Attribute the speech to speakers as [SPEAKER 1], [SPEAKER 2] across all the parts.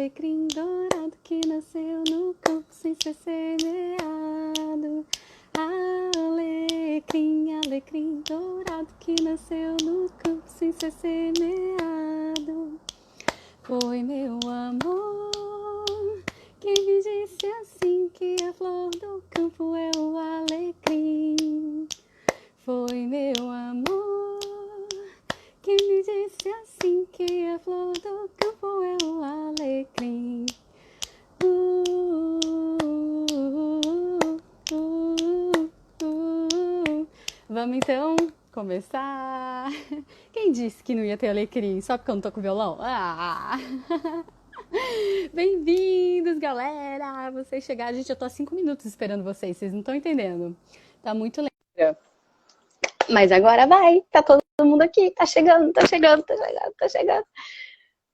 [SPEAKER 1] alecrim dourado que nasceu no campo sem ser semeado. Alecrim, alecrim dourado que nasceu no campo sem ser semeado. Foi meu amor quem me disse assim que a flor do campo é o alecrim. Foi meu amor quem me disse assim que a flor do campo é o alecrim. Vamos então começar. Quem disse que não ia ter alecrim só porque eu não tô com violão? Bem-vindos, galera! Vocês chegaram, gente, eu tô há 5 minutos esperando vocês não estão entendendo. Tá muito lento. Mas agora vai, tá todo mundo aqui, tá chegando.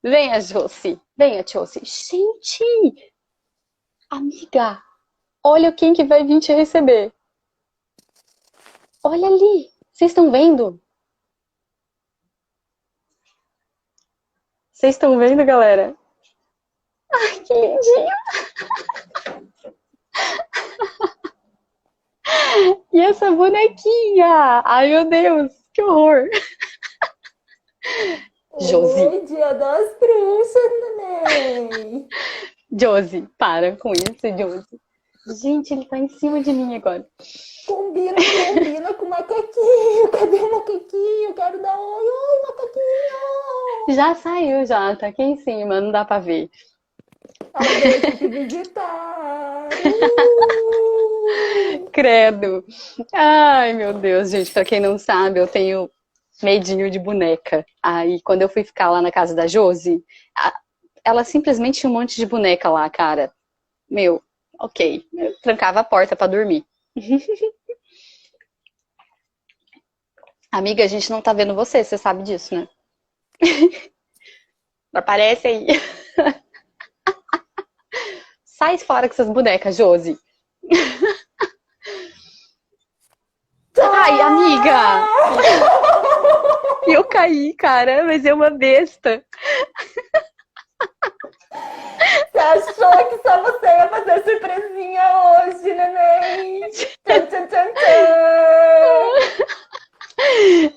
[SPEAKER 1] Venha, Josi, Gente, amiga, olha quem que vai vir te receber. Olha ali, vocês estão vendo? Vocês estão vendo, galera? Ai, que lindinho! E essa bonequinha? Ai, meu Deus, que horror! Josi.
[SPEAKER 2] Oi, Dia das Bruxas, neném!
[SPEAKER 1] Josi, para com isso, Josi. Gente, ele tá em cima de mim agora.
[SPEAKER 2] Combina com o macaquinho. Cadê o macaquinho? Quero dar oi, macaquinho!
[SPEAKER 1] Já saiu, já, tá aqui em cima, não dá pra ver.
[SPEAKER 2] Alguém tem que visitar!
[SPEAKER 1] Credo. Ai, meu Deus, gente, pra quem não sabe, eu tenho medinho de boneca. Aí, quando eu fui ficar lá na casa da Josi, ela simplesmente tinha um monte de boneca lá, cara. Meu, ok. Eu trancava a porta pra dormir. Amiga, a gente não tá vendo você sabe disso, né? Aparece aí. Sai fora com essas bonecas, Josi. Ai, amiga! Eu caí, cara, mas é uma besta.
[SPEAKER 2] Você achou que só você ia fazer surpresinha hoje, neném? Tchan, tchan, tchan, tchan!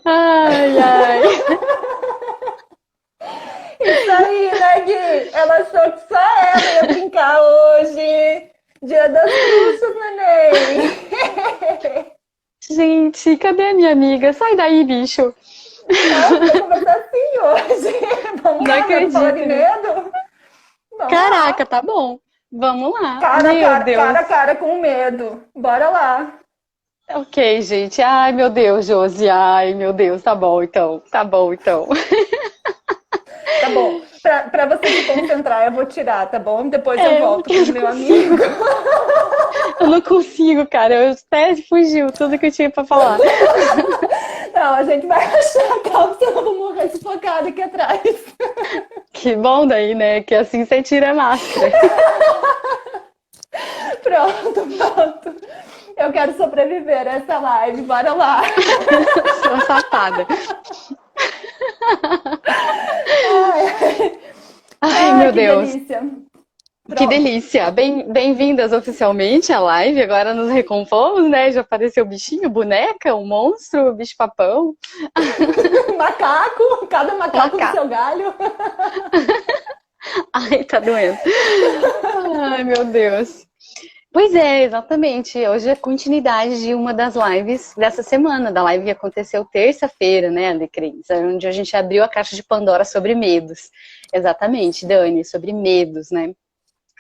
[SPEAKER 1] Ai.
[SPEAKER 2] Isso aí, né, Gui? Ela achou que só ela ia brincar hoje. Dia das Bruxas, neném.
[SPEAKER 1] Gente, cadê a minha amiga? Sai daí, bicho.
[SPEAKER 2] Não, vai conversar assim hoje. Vamos
[SPEAKER 1] Não
[SPEAKER 2] lá,
[SPEAKER 1] acredito.
[SPEAKER 2] falar de medo? Vamos
[SPEAKER 1] Caraca,
[SPEAKER 2] lá.
[SPEAKER 1] tá bom. Vamos lá.
[SPEAKER 2] Cara,
[SPEAKER 1] Meu
[SPEAKER 2] cara,
[SPEAKER 1] Deus.
[SPEAKER 2] cara, cara com medo. Bora lá.
[SPEAKER 1] Ok, gente. Ai, meu Deus, Josi. Ai, meu Deus. Tá bom, então.
[SPEAKER 2] Tá bom. Pra você se concentrar, eu vou tirar, tá bom? Depois eu volto com o meu amigo.
[SPEAKER 1] Eu não consigo, cara. Eu até fugiu tudo que eu tinha pra falar.
[SPEAKER 2] Não, a gente vai achar a calça, senão eu vou morrer sufocada aqui atrás.
[SPEAKER 1] Que bom daí, né? Que assim você tira a máscara.
[SPEAKER 2] Pronto. Eu quero sobreviver a essa live. Bora lá.
[SPEAKER 1] Sua safada. Ai, meu Deus.
[SPEAKER 2] Delícia.
[SPEAKER 1] Que delícia! Bem-vindas oficialmente à live. Agora nos recompomos, né? Já apareceu o bichinho, boneca, o monstro, o bicho-papão.
[SPEAKER 2] Macaco, cada macaco do seu galho.
[SPEAKER 1] Ai, tá doendo. Ai, meu Deus. Pois é, exatamente. Hoje é continuidade de uma das lives dessa semana, da live que aconteceu terça-feira, né, Alecrim? Onde a gente abriu a caixa de Pandora sobre medos. Exatamente, Dani, sobre medos, né?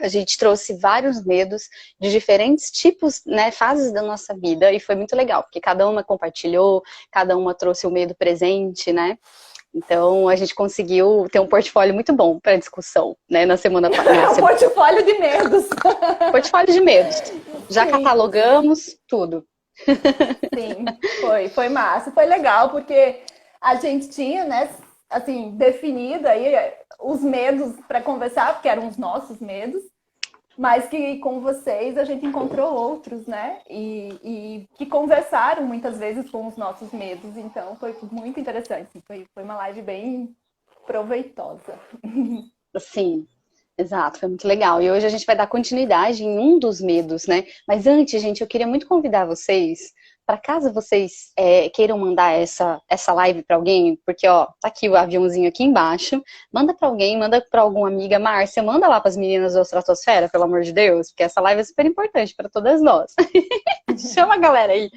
[SPEAKER 1] A gente trouxe vários medos de diferentes tipos, né, fases da nossa vida, e foi muito legal, porque cada uma compartilhou, cada uma trouxe o medo presente, né? Então a gente conseguiu ter um portfólio muito bom para discussão, né, na semana passada.
[SPEAKER 2] Um portfólio de medos.
[SPEAKER 1] Portfólio de medos. Já
[SPEAKER 2] Sim.
[SPEAKER 1] Catalogamos tudo.
[SPEAKER 2] Sim, foi massa, foi legal, porque a gente tinha, né, assim, definido aí os medos para conversar, porque eram os nossos medos, mas que com vocês a gente encontrou outros, né, e que conversaram muitas vezes com os nossos medos, então foi muito interessante, foi uma live bem proveitosa.
[SPEAKER 1] Sim, Exato, foi muito legal. E hoje a gente vai dar continuidade em um dos medos, né? Mas antes, gente, eu queria muito convidar vocês, para caso vocês queiram mandar essa live para alguém, porque, ó, tá aqui o aviãozinho aqui embaixo, manda para alguém, manda para alguma amiga, Márcia, manda lá para as meninas da Estratosfera, pelo amor de Deus, porque essa live é super importante para todas nós. Chama a galera aí,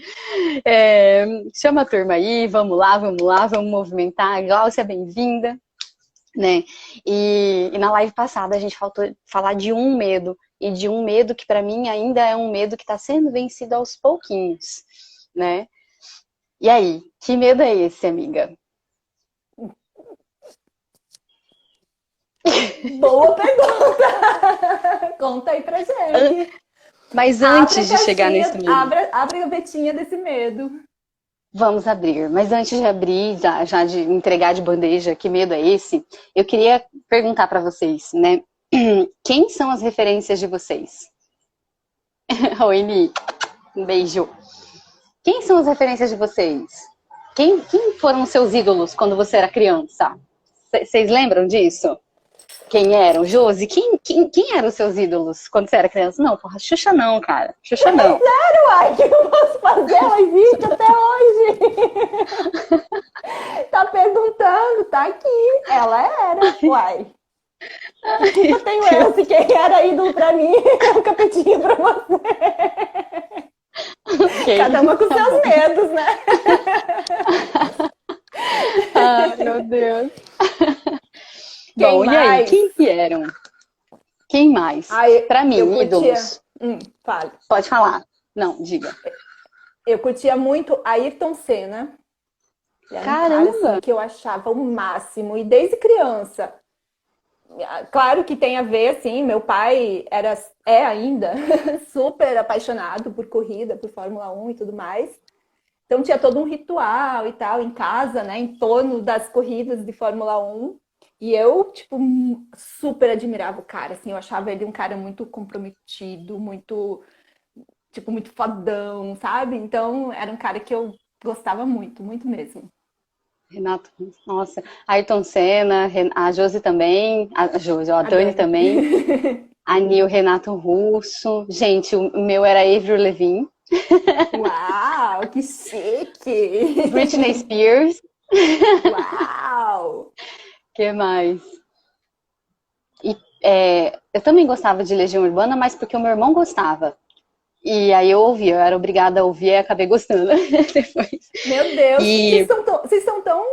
[SPEAKER 1] chama a turma aí, vamos lá, vamos movimentar. Glaucia, bem-vinda. Né? E na live passada a gente faltou falar de um medo, e de um medo que para mim ainda é um medo que está sendo vencido aos pouquinhos, né? E aí, que medo é esse, amiga?
[SPEAKER 2] Boa pergunta! Conta aí pra gente.
[SPEAKER 1] Mas
[SPEAKER 2] Abre a
[SPEAKER 1] antes de chegar nesse
[SPEAKER 2] caixinha,
[SPEAKER 1] medo,
[SPEAKER 2] abre a gavetinha desse medo.
[SPEAKER 1] vamos abrir. Mas antes de abrir, já de entregar de bandeja, que medo é esse? Eu queria perguntar para vocês, né? Quem são as referências de vocês? Oi, Ni. Um beijo. Quem são as referências de vocês? Quem foram os seus ídolos quando você era criança? Vocês lembram disso? Quem eram? Josi, quem eram os seus ídolos quando você era criança? Não, porra, Xuxa não, cara. Xuxa não.
[SPEAKER 2] Sério, uai, o que eu posso fazer? Ela existe até hoje. Tá perguntando, tá aqui. Ela era, uai. Eu tenho esse, quem era ídolo pra mim, é o capetinho pra você.
[SPEAKER 1] Okay,
[SPEAKER 2] Cada uma com
[SPEAKER 1] tá
[SPEAKER 2] seus
[SPEAKER 1] bom.
[SPEAKER 2] medos, né?
[SPEAKER 1] Ai, meu Deus.
[SPEAKER 2] Quem
[SPEAKER 1] Bom, e aí,
[SPEAKER 2] mais?
[SPEAKER 1] quem que eram? Quem mais?
[SPEAKER 2] Ai,
[SPEAKER 1] Pra
[SPEAKER 2] eu
[SPEAKER 1] mim,
[SPEAKER 2] curtia.
[SPEAKER 1] ídolos.
[SPEAKER 2] Fale.
[SPEAKER 1] Pode falar. Não, diga.
[SPEAKER 2] Eu curtia muito Ayrton Senna. Ele era um cara assim
[SPEAKER 1] Caramba!
[SPEAKER 2] que eu achava o máximo. E desde criança. Claro que tem a ver, assim, meu pai é ainda super apaixonado por corrida, por Fórmula 1 e tudo mais. Então tinha todo um ritual e tal em casa, né, em torno das corridas de Fórmula 1. E eu, tipo, super admirava o cara, assim, eu achava ele um cara muito comprometido, muito, tipo, muito fodão, sabe? Então era um cara que eu gostava muito, muito mesmo.
[SPEAKER 1] Renato, nossa. Ayrton Senna, a Josi também. A Josi, ó, a
[SPEAKER 2] A
[SPEAKER 1] Dani
[SPEAKER 2] Dani.
[SPEAKER 1] também. A Nil, Renato Russo. Gente, o meu era Avril Lavigne.
[SPEAKER 2] Uau, que chique!
[SPEAKER 1] Britney Spears.
[SPEAKER 2] Uau!
[SPEAKER 1] Que mais? E, eu também gostava de Legião Urbana, mas porque o meu irmão gostava. E aí eu ouvia, eu era obrigada a ouvir e acabei gostando depois.
[SPEAKER 2] Meu Deus,
[SPEAKER 1] E,
[SPEAKER 2] vocês são tão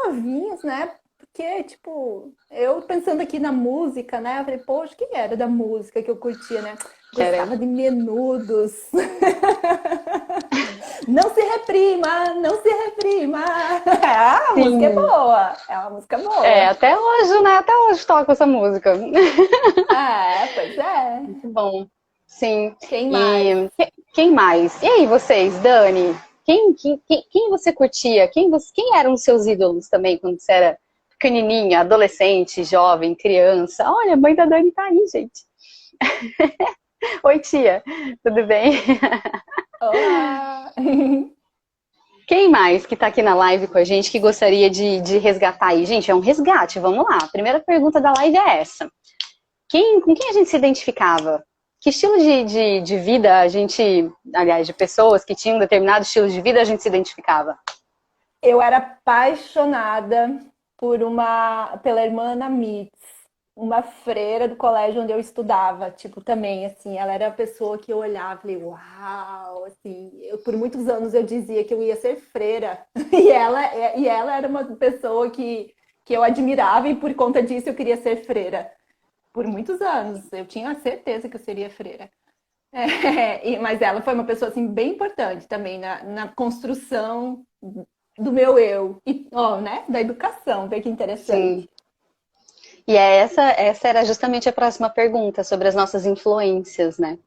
[SPEAKER 2] novinhos, né? Porque, tipo, eu pensando aqui na música, né? Eu falei, poxa, quem era da música que eu curtia, né?
[SPEAKER 1] cara,
[SPEAKER 2] Gostava de Menudos. Não se reprima, não se reprima. Ah, a música é
[SPEAKER 1] sim,
[SPEAKER 2] boa. É uma música boa.
[SPEAKER 1] até hoje, né? Até hoje toco essa música.
[SPEAKER 2] É, pois é.
[SPEAKER 1] Muito bom. Sim.
[SPEAKER 2] Quem mais?
[SPEAKER 1] E quem mais? E aí, vocês, Dani? Quem você curtia? Quem eram os seus ídolos também quando você era pequenininha, adolescente, jovem, criança? Olha, a mãe da Dani tá aí, gente. Oi, tia, tudo bem?
[SPEAKER 2] Olá!
[SPEAKER 1] Quem mais que tá aqui na live com a gente que gostaria de resgatar aí? Gente, é um resgate, vamos lá. A primeira pergunta da live é essa. Com quem a gente se identificava? Que estilo de vida a gente, aliás, de pessoas que tinham um determinado estilo de vida a gente se identificava?
[SPEAKER 2] Eu era apaixonada pela irmã Ana Mitz, uma freira do colégio onde eu estudava, tipo, também, assim, ela era a pessoa que eu olhava e falei, uau, assim, por muitos anos eu dizia que eu ia ser freira, e ela era uma pessoa que eu admirava e por conta disso eu queria ser freira. Por muitos anos, eu tinha certeza que eu seria freira. Mas ela foi uma pessoa, assim, bem importante também na construção do meu eu, e, ó, né, da educação, vê que interessante.
[SPEAKER 1] Sim. E essa era justamente a próxima pergunta, sobre as nossas influências, né?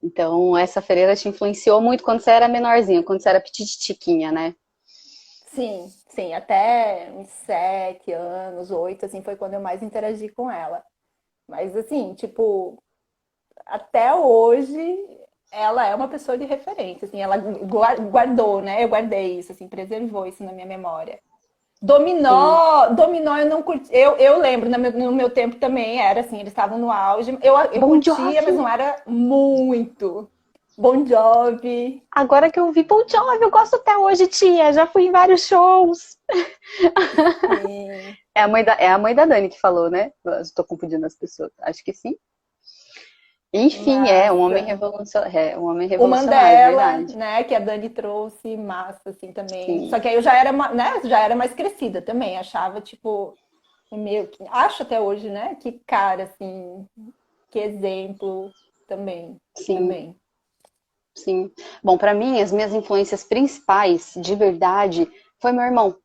[SPEAKER 1] Então, essa freira te influenciou muito quando você era menorzinha, quando você era petitiquinha, né?
[SPEAKER 2] Sim, sim, até uns 7 anos, 8, assim, foi quando eu mais interagi com ela. Mas, assim, tipo, até hoje, ela é uma pessoa de referência, assim, ela guardou, né? Eu guardei isso, assim, preservou isso na minha memória.
[SPEAKER 1] Sim.
[SPEAKER 2] Dominó eu não curti. Eu lembro, no meu tempo também era assim, eles estavam no auge. Eu
[SPEAKER 1] Bon
[SPEAKER 2] curtia, mas
[SPEAKER 1] Jovi!
[SPEAKER 2] não era muito. Bon Jovi.
[SPEAKER 1] Agora que eu vi Bon Jovi, eu gosto até hoje, tia. Já fui em vários shows.
[SPEAKER 2] Sim.
[SPEAKER 1] É a mãe da Dani que falou, né? Estou confundindo as pessoas. Acho que sim. Enfim, é
[SPEAKER 2] Massa.
[SPEAKER 1] um homem
[SPEAKER 2] O
[SPEAKER 1] revolucionário,
[SPEAKER 2] Mandela,
[SPEAKER 1] verdade.
[SPEAKER 2] né, que a Dani trouxe, massa, assim, também. Só
[SPEAKER 1] Sim,
[SPEAKER 2] que aí eu já era, né, já era mais crescida também, achava, tipo, acho até hoje, né, que cara, assim, que exemplo também,
[SPEAKER 1] sim,
[SPEAKER 2] também.
[SPEAKER 1] sim. Bom, para mim, as minhas influências principais, de verdade, foi meu irmão.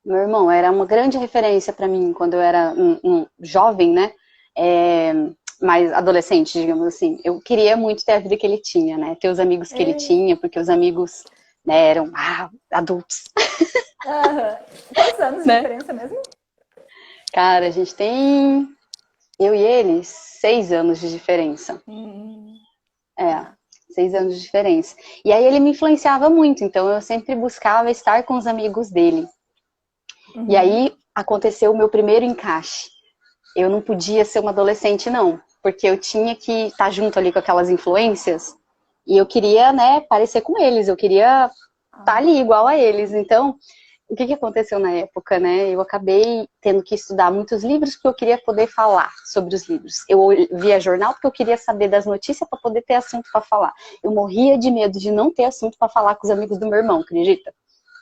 [SPEAKER 1] Meu irmão era uma grande referência para mim quando eu era um jovem, né? É, mais adolescente, digamos assim. Eu queria muito ter a vida que ele tinha, né? Ter os amigos que ele
[SPEAKER 2] É.
[SPEAKER 1] tinha, porque os amigos, né, eram adultos,
[SPEAKER 2] Aham. Quantos anos de
[SPEAKER 1] né?
[SPEAKER 2] diferença mesmo?
[SPEAKER 1] Cara, a gente tem, eu e ele, 6 anos de diferença. É,
[SPEAKER 2] Tá.
[SPEAKER 1] 6 anos de diferença. E aí ele me influenciava muito, então eu sempre buscava estar com os amigos dele. E
[SPEAKER 2] Uhum.
[SPEAKER 1] aí aconteceu o meu primeiro encaixe. Eu não podia ser uma adolescente, não, porque eu tinha que estar junto ali com aquelas influências e eu queria, né, parecer com eles, eu queria estar
[SPEAKER 2] Ah,
[SPEAKER 1] ali igual a eles. Então, o que aconteceu na época, né? Eu acabei tendo que estudar muitos livros porque eu queria poder falar sobre os livros. Eu via jornal porque eu queria saber das notícias para poder ter assunto para falar. Eu morria de medo de não ter assunto para falar com os amigos do meu irmão, acredita?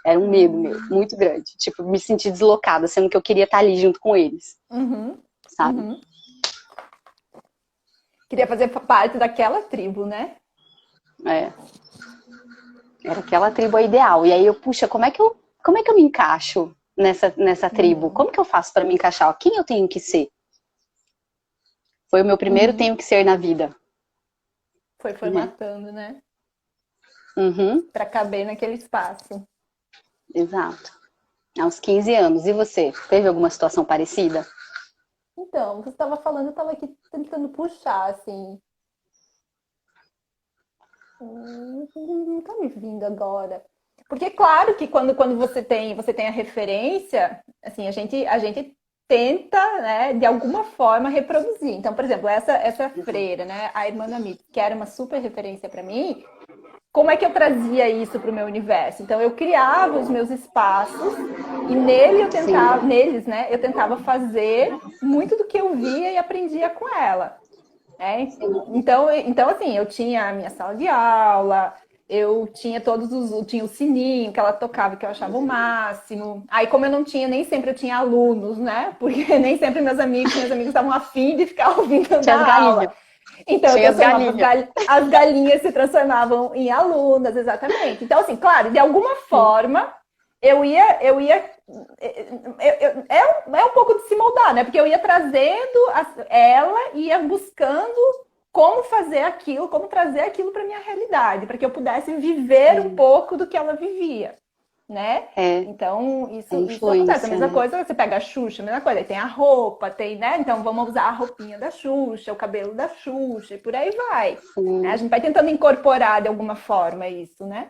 [SPEAKER 1] Era um medo meu,
[SPEAKER 2] hum.
[SPEAKER 1] muito grande. Tipo, me sentir deslocada, sendo que eu queria estar ali junto com eles,
[SPEAKER 2] Uhum.
[SPEAKER 1] sabe?
[SPEAKER 2] Uhum. Queria fazer parte daquela tribo, né?
[SPEAKER 1] É, era aquela tribo ideal. E aí eu, puxa, como é que eu me encaixo nessa tribo?
[SPEAKER 2] Uhum.
[SPEAKER 1] Como que eu faço para me encaixar? Quem eu tenho que ser? Foi o meu primeiro
[SPEAKER 2] Uhum.
[SPEAKER 1] tenho que ser na vida,
[SPEAKER 2] Foi
[SPEAKER 1] né?
[SPEAKER 2] formatando, né?
[SPEAKER 1] Uhum,
[SPEAKER 2] Para caber naquele espaço.
[SPEAKER 1] exato. Aos 15 anos. E você? Teve alguma situação parecida?
[SPEAKER 2] Então, você estava falando, eu estava aqui tentando puxar, assim. Não tá me vindo agora. Porque, claro que quando você tem a referência, assim, a gente tenta, né, de alguma forma reproduzir. Então, por exemplo, essa freira, né, a irmã da Mitz, que era uma super referência para mim, como é que eu trazia isso para o meu universo? Então, eu criava os meus espaços e
[SPEAKER 1] Sim,
[SPEAKER 2] neles, né, eu tentava fazer muito do que eu via e aprendia com ela.
[SPEAKER 1] sim.
[SPEAKER 2] Então, assim, eu tinha a minha sala de aula, eu tinha o sininho que ela tocava, que eu achava o máximo. Aí, como eu não tinha, nem sempre eu tinha alunos, né? Porque nem sempre meus amigos estavam afim de ficar ouvindo
[SPEAKER 1] Tinha
[SPEAKER 2] da
[SPEAKER 1] as
[SPEAKER 2] aula.
[SPEAKER 1] galinhas.
[SPEAKER 2] Então, eu
[SPEAKER 1] Tinha as
[SPEAKER 2] transformava
[SPEAKER 1] galinhas.
[SPEAKER 2] as galinhas se transformavam em alunas, exatamente. Então, assim, claro, de alguma
[SPEAKER 1] Sim.
[SPEAKER 2] forma, é um pouco de se moldar, né? Porque eu ia trazendo ela, ia buscando como fazer aquilo, como trazer aquilo para minha realidade, para que eu pudesse viver um
[SPEAKER 1] Sim.
[SPEAKER 2] pouco do que ela vivia, né?
[SPEAKER 1] É,
[SPEAKER 2] Então,
[SPEAKER 1] é
[SPEAKER 2] isso acontece. A
[SPEAKER 1] influência,
[SPEAKER 2] mesma
[SPEAKER 1] né?
[SPEAKER 2] coisa, você pega a Xuxa, a mesma coisa. Aí tem a roupa, tem, né? Então, vamos usar a roupinha da Xuxa, o cabelo da Xuxa, e por aí vai. Né? A
[SPEAKER 1] Sim.
[SPEAKER 2] gente vai tentando incorporar de alguma forma isso, né?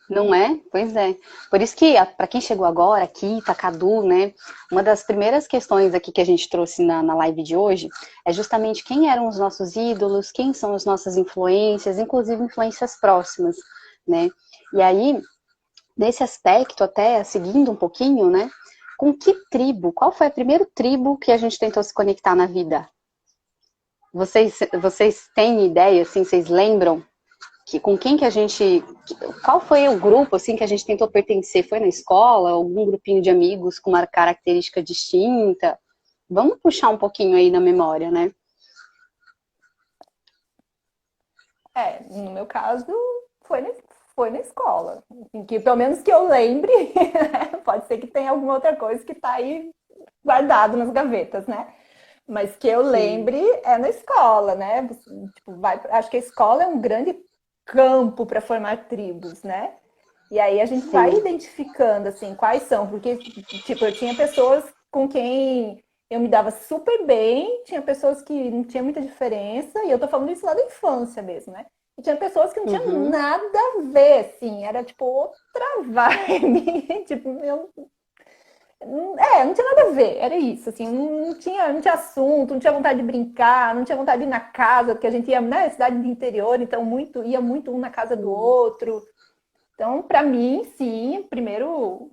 [SPEAKER 1] Não é? Pois é. Por isso que, para quem chegou agora aqui, tá Cadu, né? Uma das primeiras questões aqui que a gente trouxe na live de hoje é justamente quem eram os nossos ídolos, quem são as nossas influências, inclusive influências próximas, né? E aí, nesse aspecto, até seguindo um pouquinho, né? Com que tribo? Qual foi a primeira tribo que a gente tentou se conectar na vida? Vocês têm ideia, assim, vocês lembram com quem que a gente, qual foi o grupo assim que a gente tentou pertencer? Foi na escola, algum grupinho de amigos com uma característica distinta? Vamos puxar um pouquinho aí na memória, né?
[SPEAKER 2] No meu caso, foi na, foi na escola. Assim, que pelo menos que eu lembre, pode ser que tenha alguma outra coisa que está aí guardado nas gavetas, né? Mas que eu
[SPEAKER 1] Sim,
[SPEAKER 2] lembre é na escola, né? Tipo, acho que a escola é um grande campo para formar tribos, né? E aí a gente vai
[SPEAKER 1] sim.
[SPEAKER 2] identificando assim quais são, porque tipo, eu tinha pessoas com quem eu me dava super bem, tinha pessoas que não tinha muita diferença, e eu tô falando isso lá da infância mesmo, né? E tinha pessoas que não tinham
[SPEAKER 1] Uhum.
[SPEAKER 2] nada a ver, assim, era tipo outra vibe, tipo, Não tinha nada a ver, era isso, assim, não tinha assunto, não tinha vontade de brincar, não tinha vontade de ir na casa, porque a gente ia, né, cidade de interior, então ia muito um na casa do outro. Então, para mim, sim, primeiro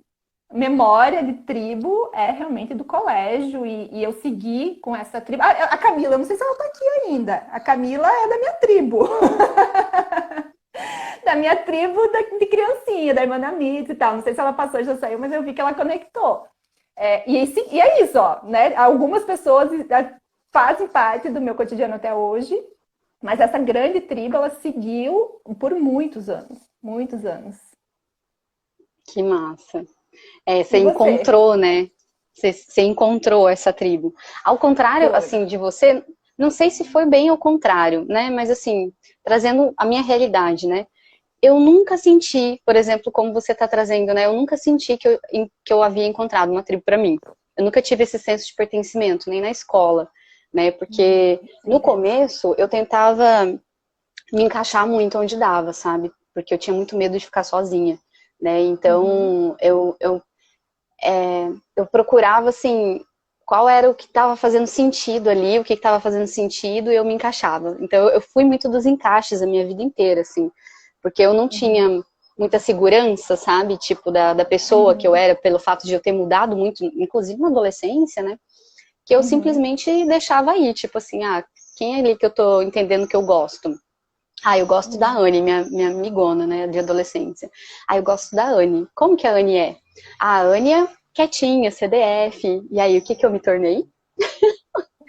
[SPEAKER 2] memória de tribo é realmente do colégio e eu segui com essa tribo. A Camila, eu não sei se ela tá aqui ainda. A Camila é da minha tribo. Da minha tribo de criancinha, da irmã da Mitz e tal. Não sei se ela passou, já saiu, mas eu vi que ela conectou. E é isso, ó, né? Algumas pessoas fazem parte do meu cotidiano até hoje, mas essa grande tribo, ela seguiu por muitos anos. Muitos anos.
[SPEAKER 1] Que massa. Você
[SPEAKER 2] E você?
[SPEAKER 1] encontrou, né? Você encontrou essa tribo. Ao contrário,
[SPEAKER 2] Foi.
[SPEAKER 1] assim, de você, não sei se foi bem ao contrário, né? Mas assim, trazendo a minha realidade, né? Eu nunca senti, por exemplo, como você está trazendo, né? Eu nunca senti que eu havia encontrado uma tribo para mim. Eu nunca tive esse senso de pertencimento, nem na escola, né? Porque no
[SPEAKER 2] Entendo.
[SPEAKER 1] começo eu tentava me encaixar muito onde dava, sabe? Porque eu tinha muito medo de ficar sozinha, né?
[SPEAKER 2] Uhum.
[SPEAKER 1] Então eu procurava assim qual era o que estava fazendo sentido ali, o que estava fazendo sentido e eu me encaixava. Então eu fui muito dos encaixes a minha vida inteira, assim, porque eu não
[SPEAKER 2] Uhum.
[SPEAKER 1] tinha muita segurança, sabe, tipo da pessoa que eu
[SPEAKER 2] Uhum.
[SPEAKER 1] era, pelo fato de eu ter mudado muito, inclusive na adolescência, né, que eu
[SPEAKER 2] Uhum.
[SPEAKER 1] simplesmente deixava aí, tipo assim, quem é ali que eu tô entendendo que eu gosto? Eu gosto da
[SPEAKER 2] Uhum.
[SPEAKER 1] Anne, minha amigona, né, de adolescência. Eu gosto da Anne. Como que a Anne é? A Anne é quietinha, CDF. E aí, o que que eu me tornei?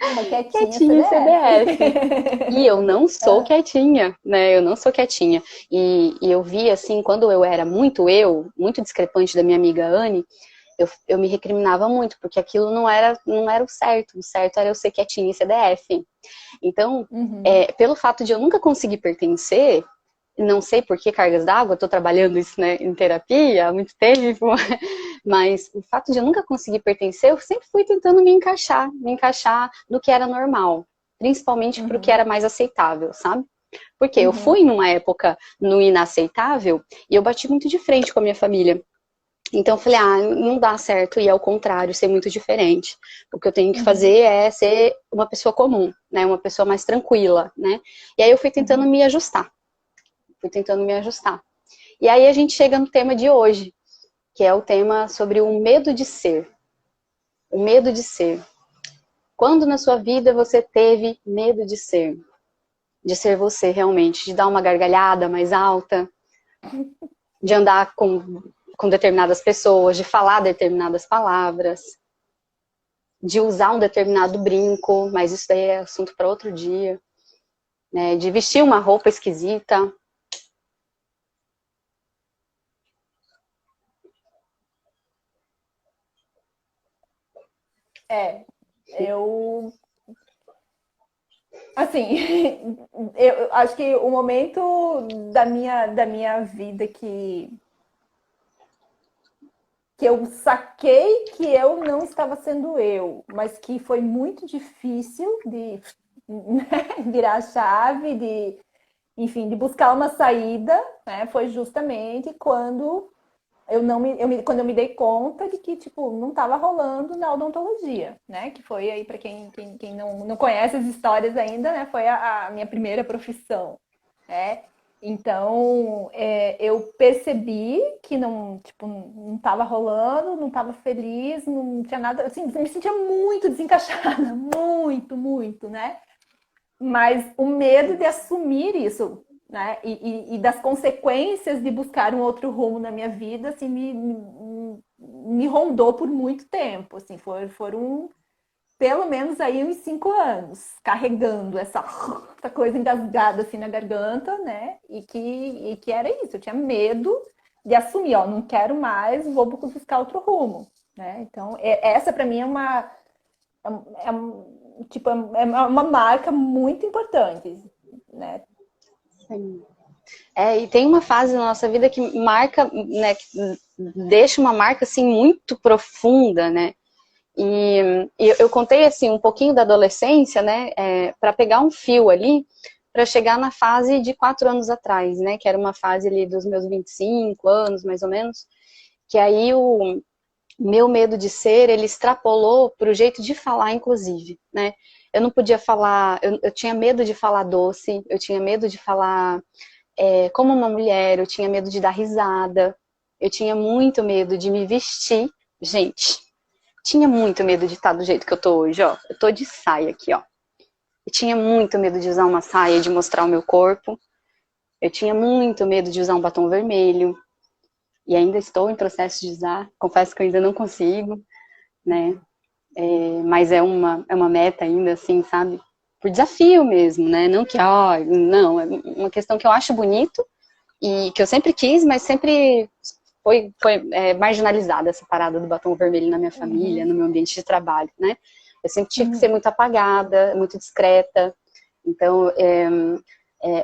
[SPEAKER 2] Uma quietinha
[SPEAKER 1] Quietinha,
[SPEAKER 2] CDF.
[SPEAKER 1] CDF. E eu não sou
[SPEAKER 2] Ah,
[SPEAKER 1] quietinha, né? Eu não sou quietinha. E eu vi, assim, quando eu era muito discrepante da minha amiga Anne, eu me recriminava muito, porque aquilo não era o certo. O certo era eu ser quietinha e CDF. Então,
[SPEAKER 2] uhum.
[SPEAKER 1] pelo fato de eu nunca conseguir pertencer, não sei por que cargas d'água, estou trabalhando isso, né, em terapia há muito tempo, mas o fato de eu nunca conseguir pertencer, eu sempre fui tentando me encaixar no que era normal, principalmente para o que
[SPEAKER 2] Uhum.
[SPEAKER 1] era mais aceitável, sabe? Porque eu fui
[SPEAKER 2] Uhum.
[SPEAKER 1] numa época no inaceitável e eu bati muito de frente com a minha família. Então eu falei, não dá certo e ao contrário, ser muito diferente. O que eu tenho que
[SPEAKER 2] Uhum.
[SPEAKER 1] fazer é ser uma pessoa comum, né? Uma pessoa mais tranquila, né? E aí eu fui tentando
[SPEAKER 2] Uhum.
[SPEAKER 1] me ajustar. Fui tentando me ajustar. E aí a gente chega no tema de hoje, que é o tema sobre o medo de ser. O medo de ser. Quando na sua vida você teve medo de ser? De ser você realmente, de dar uma gargalhada mais alta, de andar com determinadas pessoas, de falar determinadas palavras, de usar um determinado brinco, mas isso daí é assunto para outro dia, né? De vestir uma roupa esquisita.
[SPEAKER 2] É, eu assim, eu acho que o momento da minha vida que eu saquei que eu não estava sendo eu, mas que foi muito difícil de virar a chave, enfim, de buscar uma saída, né? Foi justamente quando quando eu me dei conta de que, tipo, não estava rolando na odontologia, né? Que foi aí, para quem não conhece as histórias ainda, né? Foi a minha primeira profissão, né? Então, eu percebi que não, tipo, não estava rolando, não estava feliz, não tinha nada, assim, me sentia muito desencaixada, muito, muito, né? Mas o medo de assumir isso, né? E das consequências de buscar um outro rumo na minha vida, assim, me rondou por muito tempo. Assim, foram pelo menos aí uns 5 anos carregando essa coisa engasgada assim na garganta, né? E que era isso, eu tinha medo de assumir, ó, não quero mais, vou buscar outro rumo, né? Então, essa para mim tipo, é uma marca muito importante, né?
[SPEAKER 1] Sim. E tem uma fase na nossa vida que marca, né, que deixa uma marca assim muito profunda, né? E eu contei assim um pouquinho da adolescência, né, para pegar um fio ali, para chegar na fase de 4 anos atrás, né, que era uma fase ali dos meus 25 anos, mais ou menos, que aí meu medo de ser, ele extrapolou para o jeito de falar, inclusive, né? Eu não podia falar, eu tinha medo de falar doce, eu tinha medo de falar como uma mulher, eu tinha medo de dar risada, eu tinha muito medo de me vestir. Gente, tinha muito medo de estar do jeito que eu tô hoje, ó. Eu tô de saia aqui, ó. Eu tinha muito medo de usar uma saia e de mostrar o meu corpo. Eu tinha muito medo de usar um batom vermelho. E ainda estou em processo de usar. Confesso que eu ainda não consigo, né? Mas é uma meta ainda, assim, sabe? Por desafio mesmo, né? Não que, não, é uma questão que eu acho bonito e que eu sempre quis, mas sempre foi marginalizada essa parada do batom vermelho na minha família, no meu ambiente de trabalho, né? Eu sempre tive que ser muito apagada, muito discreta. Então,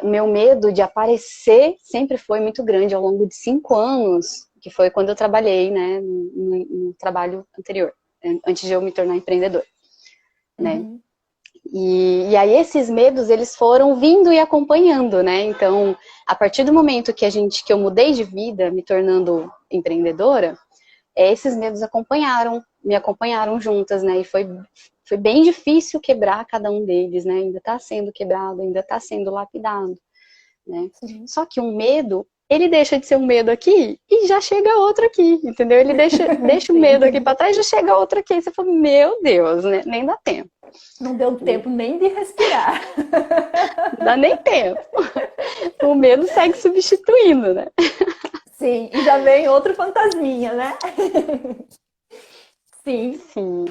[SPEAKER 1] o meu medo de aparecer sempre foi muito grande ao longo de 5 anos, que foi quando eu trabalhei, né, no trabalho anterior, antes de eu me tornar empreendedora, né? E aí esses medos, eles foram vindo e acompanhando, né? Então, a partir do momento que eu mudei de vida, me tornando empreendedora, esses medos me acompanharam juntas, né? E foi bem difícil quebrar cada um deles, né? Ainda está sendo quebrado, ainda está sendo lapidado, né? Só que um medo, ele deixa de ser um medo aqui e já chega outro aqui, entendeu? Ele deixa o medo aqui para trás e já chega outro aqui. E você fala, meu Deus, né? Nem dá tempo.
[SPEAKER 2] Não deu tempo nem de respirar.
[SPEAKER 1] Não dá nem tempo. O medo segue substituindo, né?
[SPEAKER 2] Sim, e já vem outro fantasminha, né? Sim.
[SPEAKER 1] Sim.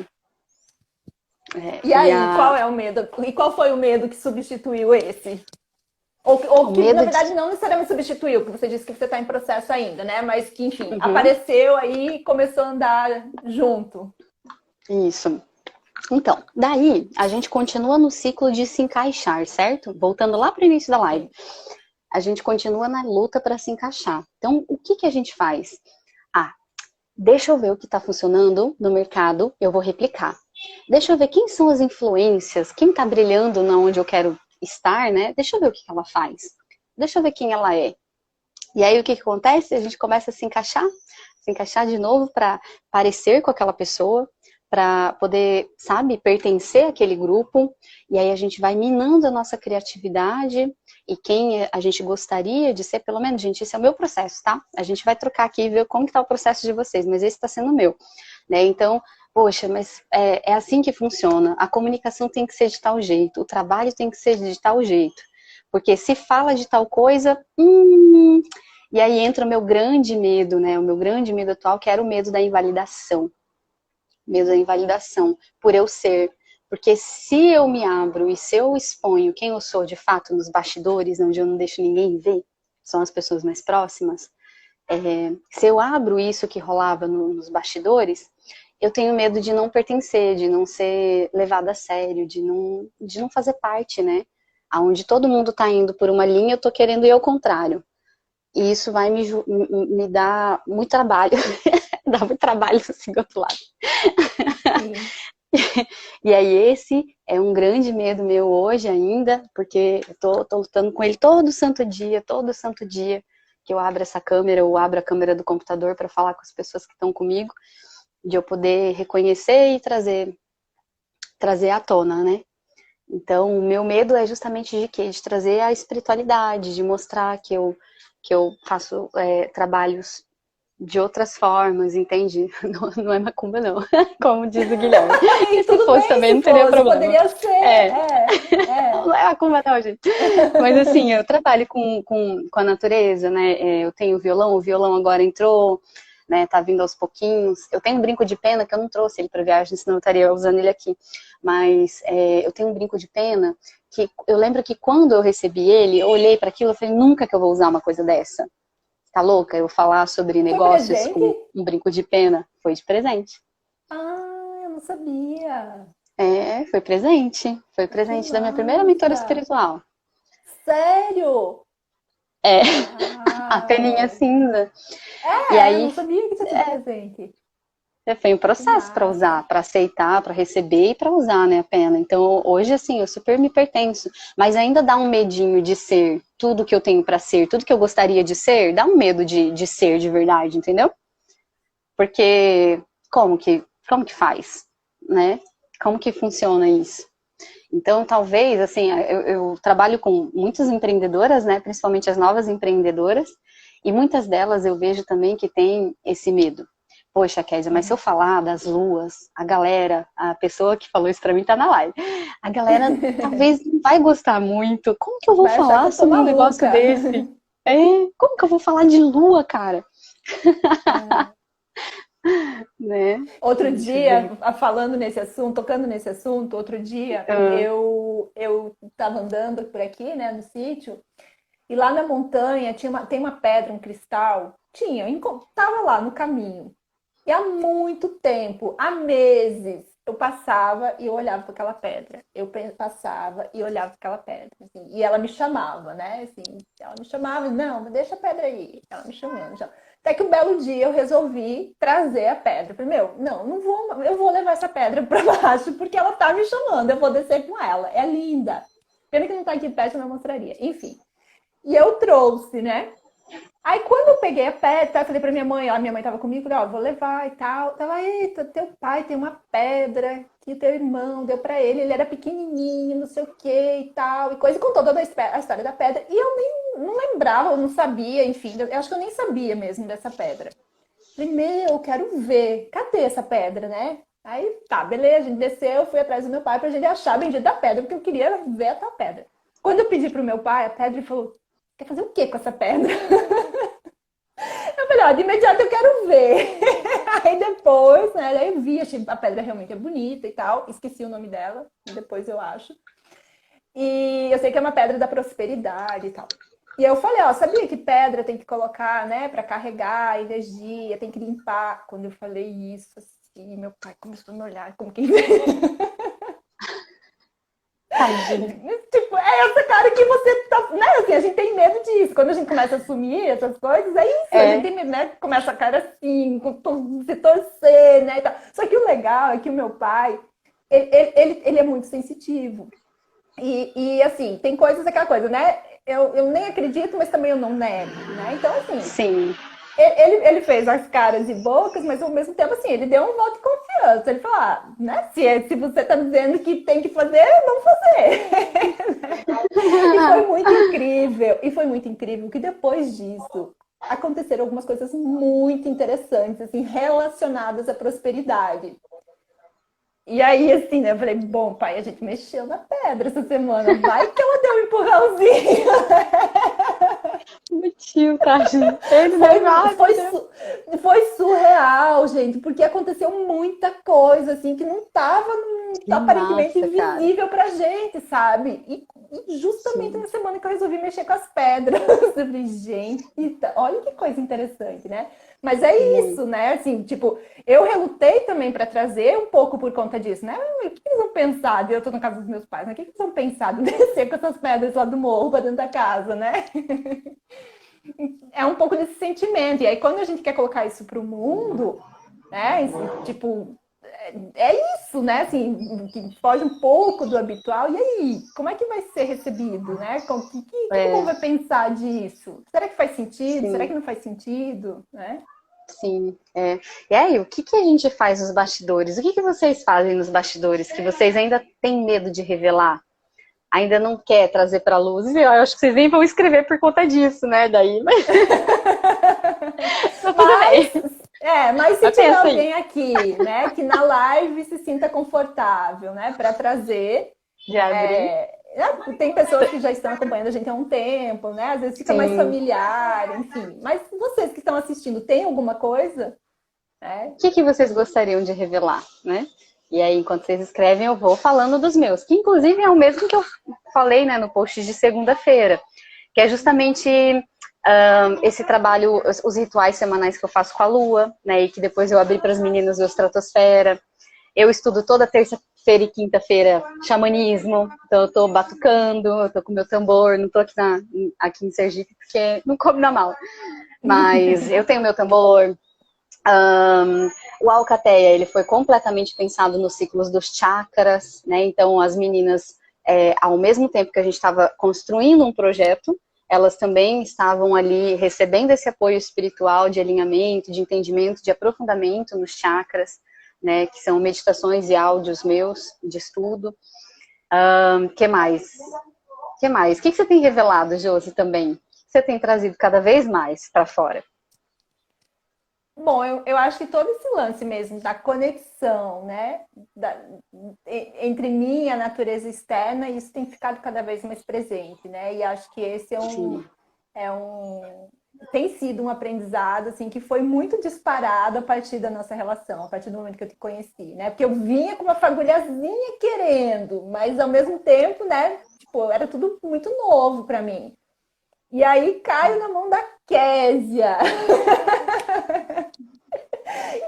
[SPEAKER 2] E aí, qual é o medo? E qual foi o medo que substituiu esse? Ou que, na verdade, não necessariamente substituiu, porque você disse que você está em processo ainda, né? Mas que, enfim, apareceu aí e começou a andar junto.
[SPEAKER 1] Isso. Então, daí a gente continua no ciclo de se encaixar, certo? Voltando lá para o início da live. A gente continua na luta para se encaixar. Então, o que a gente faz? Deixa eu ver o que está funcionando no mercado, eu vou replicar. Deixa eu ver quem são as influências, quem está brilhando na onde eu quero estar, né? Deixa eu ver o que ela faz. Deixa eu ver quem ela é. E aí o que acontece? A gente começa a se encaixar de novo para parecer com aquela pessoa, para poder, sabe, pertencer àquele grupo. E aí a gente vai minando a nossa criatividade e quem a gente gostaria de ser, pelo menos, gente, esse é o meu processo, tá? A gente vai trocar aqui e ver como que tá o processo de vocês, mas esse está sendo o meu, né? Então, poxa, mas é assim que funciona. A comunicação tem que ser de tal jeito, o trabalho tem que ser de tal jeito. Porque se fala de tal coisa, e aí entra o meu grande medo, né? O meu grande medo atual, que era o medo da invalidação. Medo da invalidação, por eu ser. Porque se eu me abro e se eu exponho quem eu sou de fato nos bastidores, onde eu não deixo ninguém ver, são as pessoas mais próximas, se eu abro isso que rolava nos bastidores, eu tenho medo de não pertencer, de não ser levada a sério, de não fazer parte, né? Onde todo mundo tá indo por uma linha, eu tô querendo ir ao contrário. E isso vai me dar muito trabalho. Dá muito trabalho assim do outro lado. E aí esse é um grande medo meu hoje ainda, porque eu tô lutando com ele todo santo dia, que eu abro essa câmera ou abro a câmera do computador para falar com as pessoas que estão comigo, de eu poder reconhecer e trazer à tona, né? Então, o meu medo é justamente de quê? De trazer a espiritualidade, de mostrar que eu faço trabalhos de outras formas, entende? Não é macumba, não. Como diz o Guilherme. E se fosse também, não teria problema.
[SPEAKER 2] Poderia ser.
[SPEAKER 1] Não é macumba, não, gente. Mas assim, eu trabalho com a natureza, né? Eu tenho violão, o violão agora entrou, né? Tá vindo aos pouquinhos. Eu tenho um brinco de pena que eu não trouxe ele para viagem, senão eu estaria usando ele aqui. Mas eu tenho um brinco de pena que eu lembro que quando eu recebi ele, eu olhei para aquilo e falei, nunca que eu vou usar uma coisa dessa. Tá louca? Eu falar sobre negócios com um brinco de pena. Foi de presente.
[SPEAKER 2] Ah, eu não sabia.
[SPEAKER 1] Foi presente. Foi presente da minha primeira mentora espiritual.
[SPEAKER 2] Sério?
[SPEAKER 1] A peninha cinza.
[SPEAKER 2] E aí, eu não sabia que tinha sido presente.
[SPEAKER 1] Foi um processo para usar, para aceitar, para receber e para usar, né, a pena. Então, hoje, assim, eu super me pertenço. Mas ainda dá um medinho de ser tudo que eu tenho para ser, tudo que eu gostaria de ser, dá um medo de ser de verdade, entendeu? Porque como que faz, né? Como que funciona isso? Então, talvez, assim, eu trabalho com muitas empreendedoras, né? Principalmente as novas empreendedoras, e muitas delas eu vejo também que tem esse medo. Poxa, Kézia, mas se eu falar das luas, a galera, a pessoa que falou isso pra mim tá na live, a galera talvez não vai gostar muito. Como que eu vou
[SPEAKER 2] Vai achar que
[SPEAKER 1] falar
[SPEAKER 2] eu tô
[SPEAKER 1] sobre um negócio
[SPEAKER 2] maluca.
[SPEAKER 1] desse? Como que eu vou falar de lua, cara? Né?
[SPEAKER 2] Outro
[SPEAKER 1] Deixa eu ver.
[SPEAKER 2] dia, falando nesse assunto, tocando nesse assunto, outro dia
[SPEAKER 1] Ah,
[SPEAKER 2] eu estava andando por aqui, né, no sítio, e lá na montanha tem uma pedra, um cristal. Tava lá no caminho. E há muito tempo, há meses, eu passava e eu olhava para aquela pedra. Passava e olhava para aquela pedra. Assim, e ela me chamava, né? Assim, ela me chamava, não, deixa a pedra aí. Ela me chamando. Já. Até que um belo dia eu resolvi trazer a pedra. Falei, não vou, eu vou levar essa pedra para baixo porque ela tá me chamando, eu vou descer com ela. É linda. Pena que não tá aqui perto, eu não mostraria. Enfim. E eu trouxe, né? Aí quando eu peguei a pedra, eu falei pra minha mãe tava comigo, falei, ó, vou levar e tal. Tava, eita, teu pai tem uma pedra que teu irmão deu pra ele era pequenininho, não sei o que e tal, e coisa, e contou toda a história da pedra. E eu nem não lembrava, eu não sabia, enfim, eu acho que eu nem sabia mesmo dessa pedra. Falei, eu quero ver, cadê essa pedra, né? Aí, tá, beleza, a gente desceu, fui atrás do meu pai pra gente achar a bendita pedra, porque eu queria ver a tal pedra. Quando eu pedi pro meu pai a pedra, ele falou, quer fazer o que com essa pedra? Eu falei, ó, de imediato eu quero ver. Aí depois, né, aí eu vi, achei a pedra realmente é bonita e tal. Esqueci o nome dela, depois eu acho. E eu sei que é uma pedra da prosperidade e tal. E eu falei, ó, sabia que pedra tem que colocar, né, para carregar energia, tem que limpar. Quando eu falei isso, assim, meu pai começou a me olhar como quem
[SPEAKER 1] tadinho.
[SPEAKER 2] tipo, é essa cara que você tá. Né? Assim, a gente tem medo disso. Quando a gente começa a assumir essas coisas, é isso. A gente tem medo, né? Começa a cara assim, se torcer, né? E tal. Só que o legal é que o meu pai, ele é muito sensitivo. E assim, tem coisas, aquela coisa, né? Eu nem acredito, mas também eu não nego, né? Então, assim,
[SPEAKER 1] Sim,
[SPEAKER 2] ele fez as caras e bocas, mas ao mesmo tempo, assim, ele deu um voto de confiança. Ele falou, né? Se você tá dizendo que tem que fazer, vamos fazer. E foi muito incrível. E foi muito incrível que depois disso aconteceram algumas coisas muito interessantes, assim, relacionadas à prosperidade. E aí, assim, né? Eu falei, bom, pai, a gente mexeu na pedra essa semana. Vai que ela deu um empurrãozinho.
[SPEAKER 1] meu tio, tadinho. Ele deve, ai, meu Deus.
[SPEAKER 2] Foi surreal, gente, porque aconteceu muita coisa, assim, que não estava
[SPEAKER 1] Que
[SPEAKER 2] aparentemente
[SPEAKER 1] massa, cara.
[SPEAKER 2] visível pra gente, sabe? E justamente
[SPEAKER 1] Sim,
[SPEAKER 2] na semana que eu resolvi mexer com as pedras. Eu falei, gente, olha que coisa interessante, né? Mas é
[SPEAKER 1] muito.
[SPEAKER 2] isso, né? Assim, tipo, eu relutei também para trazer um pouco por conta disso, né? O que eles vão pensar? Eu tô na casa dos meus pais, né? O que eles vão pensar de descer com essas pedras lá do morro pra dentro da casa, né? É um pouco desse sentimento. E aí, quando a gente quer colocar isso para o mundo, né? Tipo, é isso, né? Assim, que foge um pouco do habitual. E aí, como é que vai ser recebido, né? O que o povo vai pensar disso? Será que faz sentido? Será que
[SPEAKER 1] Sim,
[SPEAKER 2] não faz sentido? Né?
[SPEAKER 1] sim. E aí, o que que a gente faz nos bastidores? O que que vocês fazem nos bastidores que vocês ainda têm medo de revelar? Ainda não quer trazer para a luz? Eu acho que vocês nem vão escrever por conta disso, né? Daí, mas tá tudo
[SPEAKER 2] Mas,
[SPEAKER 1] bem.
[SPEAKER 2] mas se
[SPEAKER 1] Mas
[SPEAKER 2] tiver
[SPEAKER 1] pensa aí,
[SPEAKER 2] alguém aqui, né, que na live se sinta confortável, né, para trazer.
[SPEAKER 1] de abrir.
[SPEAKER 2] Tem pessoas que já estão acompanhando a gente há um tempo, né? Às vezes fica mais
[SPEAKER 1] Sim.
[SPEAKER 2] familiar, enfim. Mas vocês que estão assistindo, tem alguma coisa? Né?
[SPEAKER 1] O que que vocês gostariam de revelar, né? E aí, enquanto vocês escrevem, eu vou falando dos meus, que inclusive é o mesmo que eu falei, né, no post de segunda-feira, que é justamente esse trabalho, os rituais semanais que eu faço com a Lua, né, e que depois eu abri para as meninas do Estratosfera. Eu estudo toda terça-feira e quinta-feira xamanismo, então eu tô batucando, eu tô com meu tambor, não tô aqui em Sergipe porque não come na mala, mas eu tenho meu tambor. O Alcateia, ele foi completamente pensado nos ciclos dos chakras, né? Então as meninas, ao mesmo tempo que a gente estava construindo um projeto, elas também estavam ali recebendo esse apoio espiritual de alinhamento, de entendimento, de aprofundamento nos chakras, né, que são meditações e áudios meus de estudo. Que mais? Que mais? O que você tem revelado, Josi, também? O que você tem trazido cada vez mais para fora?
[SPEAKER 2] Bom, eu acho que todo esse lance mesmo da conexão, né, entre mim e a natureza externa, isso tem ficado cada vez mais presente, né? E acho que esse tem sido um aprendizado assim que foi muito disparado a partir da nossa relação, a partir do momento que eu te conheci, né? Porque eu vinha com uma fagulhazinha querendo, mas ao mesmo tempo, né, tipo, era tudo muito novo para mim. E aí caio na mão da Késia,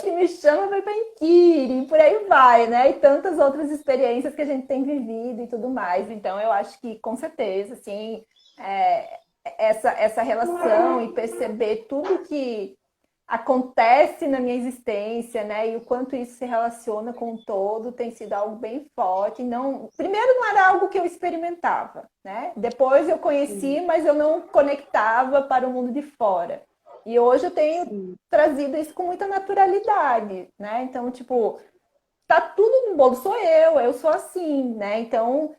[SPEAKER 2] que me chama para Pankiri, e por aí vai, né? E tantas outras experiências que a gente tem vivido e tudo mais. Então, eu acho que, com certeza, assim, essa relação e perceber tudo que acontece na minha existência, né? E o quanto isso se relaciona com o todo tem sido algo bem forte. Não, primeiro não era algo que eu experimentava, né? Depois eu conheci, mas eu não conectava para o mundo de fora. E hoje eu tenho trazido isso com muita naturalidade, né? Então, tipo, tá tudo no bolo, sou eu sou assim, né? Então,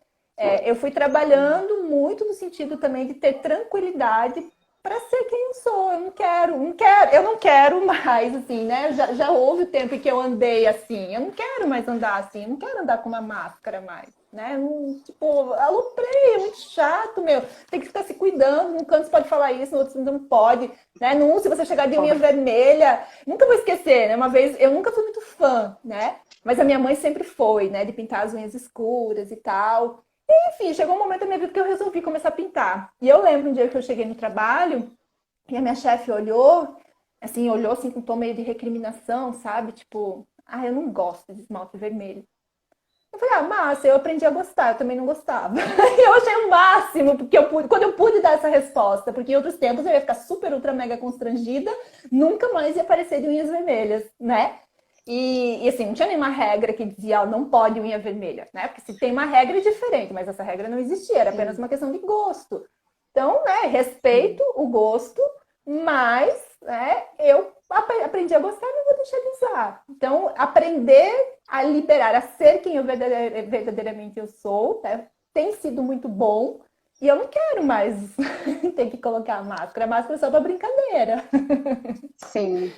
[SPEAKER 2] eu fui trabalhando muito no sentido também de ter tranquilidade para ser quem eu sou. Eu não quero mais, assim, né? Já houve o tempo em que eu andei assim, eu não quero mais andar assim, eu não quero andar com uma máscara mais, né? Não, tipo, aloprei, é muito chato, meu. Tem que ficar se cuidando, num canto você pode falar isso, no outro você não pode, né? Num, se você chegar de unha vermelha, nunca vou esquecer, né? Uma vez, eu nunca fui muito fã, né? Mas a minha mãe sempre foi, né? De pintar as unhas escuras e tal. Enfim, chegou um momento da minha vida que eu resolvi começar a pintar. E eu lembro um dia que eu cheguei no trabalho e a minha chefe olhou assim com um tom meio de recriminação, sabe? Tipo, eu não gosto de esmalte vermelho. Eu falei, massa, eu aprendi a gostar, eu também não gostava. E eu achei o máximo, porque quando eu pude dar essa resposta, porque em outros tempos eu ia ficar super, ultra, mega constrangida, nunca mais ia aparecer de unhas vermelhas, né? E assim, não tinha nenhuma regra que dizia, não pode unha vermelha, né? Porque se tem uma regra é diferente, mas essa regra não existia, era apenas uma questão de gosto. Então, né, respeito o gosto, mas, né, eu aprendi a gostar e não vou deixar de usar. Então, aprender a liberar, a ser quem eu verdadeiramente eu sou, né, tem sido muito bom. E eu não quero mais ter que colocar a máscara. A máscara é só para brincadeira.
[SPEAKER 1] Sim.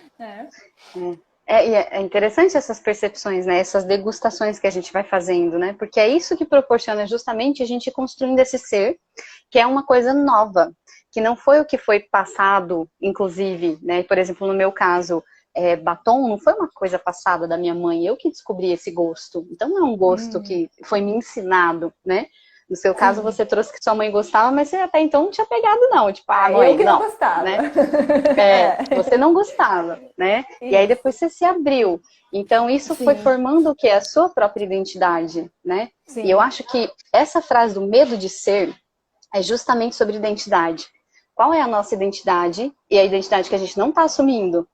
[SPEAKER 1] E é interessante essas percepções, né? Essas degustações que a gente vai fazendo, né? Porque é isso que proporciona justamente a gente construindo esse ser, que é uma coisa nova, que não foi o que foi passado, inclusive, né? Por exemplo, no meu caso, batom não foi uma coisa passada da minha mãe, eu que descobri esse gosto. Então não é um gosto que foi me ensinado, né? No seu caso, você trouxe que sua mãe gostava, mas você até então não tinha pegado, não. Tipo, mãe,
[SPEAKER 2] eu que não gostava.
[SPEAKER 1] Né? Você não gostava, né? Isso. E aí depois você se abriu. Então, isso foi formando o quê? A sua própria identidade, né? Sim. E eu acho que essa frase do medo de ser é justamente sobre identidade. Qual é a nossa identidade e a identidade que a gente não está assumindo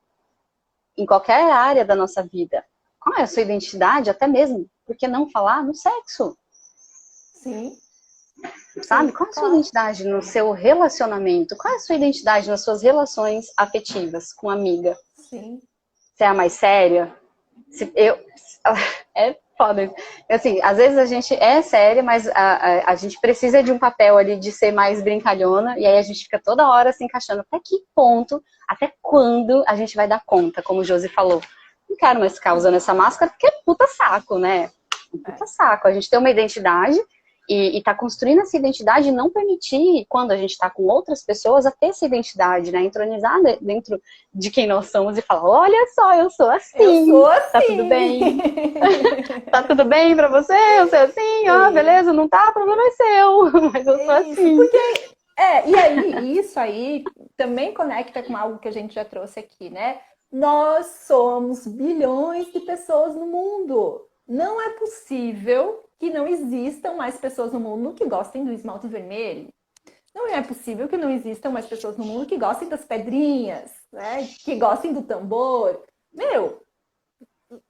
[SPEAKER 1] em qualquer área da nossa vida? Qual é a sua identidade, até mesmo, por que não falar no sexo?
[SPEAKER 2] Sim.
[SPEAKER 1] Sabe? Qual é a sua identidade no seu relacionamento? Qual é a sua identidade nas suas relações afetivas com amiga?
[SPEAKER 2] Sim.
[SPEAKER 1] Você é a mais séria? É foda. Assim, às vezes a gente é séria, mas a gente precisa de um papel ali de ser mais brincalhona, e aí a gente fica toda hora se encaixando. Até que ponto, até quando a gente vai dar conta, como o Josi falou. Não quero mais ficar usando essa máscara, porque é puta saco, né? Puta saco. A gente tem uma identidade e tá construindo essa identidade e não permitir, quando a gente tá com outras pessoas, a ter essa identidade, né? Entronizar dentro de quem nós somos e falar, olha só, eu sou assim.
[SPEAKER 2] Eu sou assim.
[SPEAKER 1] Tá tudo bem? Tá tudo bem pra você? Eu sou assim? Ó, beleza, não tá? O problema é seu. Mas eu sou assim.
[SPEAKER 2] Porque, e aí, isso aí também conecta com algo que a gente já trouxe aqui, né? Nós somos bilhões de pessoas no mundo. Não é possível que não existam mais pessoas no mundo que gostem do esmalte vermelho. Não é possível que não existam mais pessoas no mundo que gostem das pedrinhas, né? Que gostem do tambor.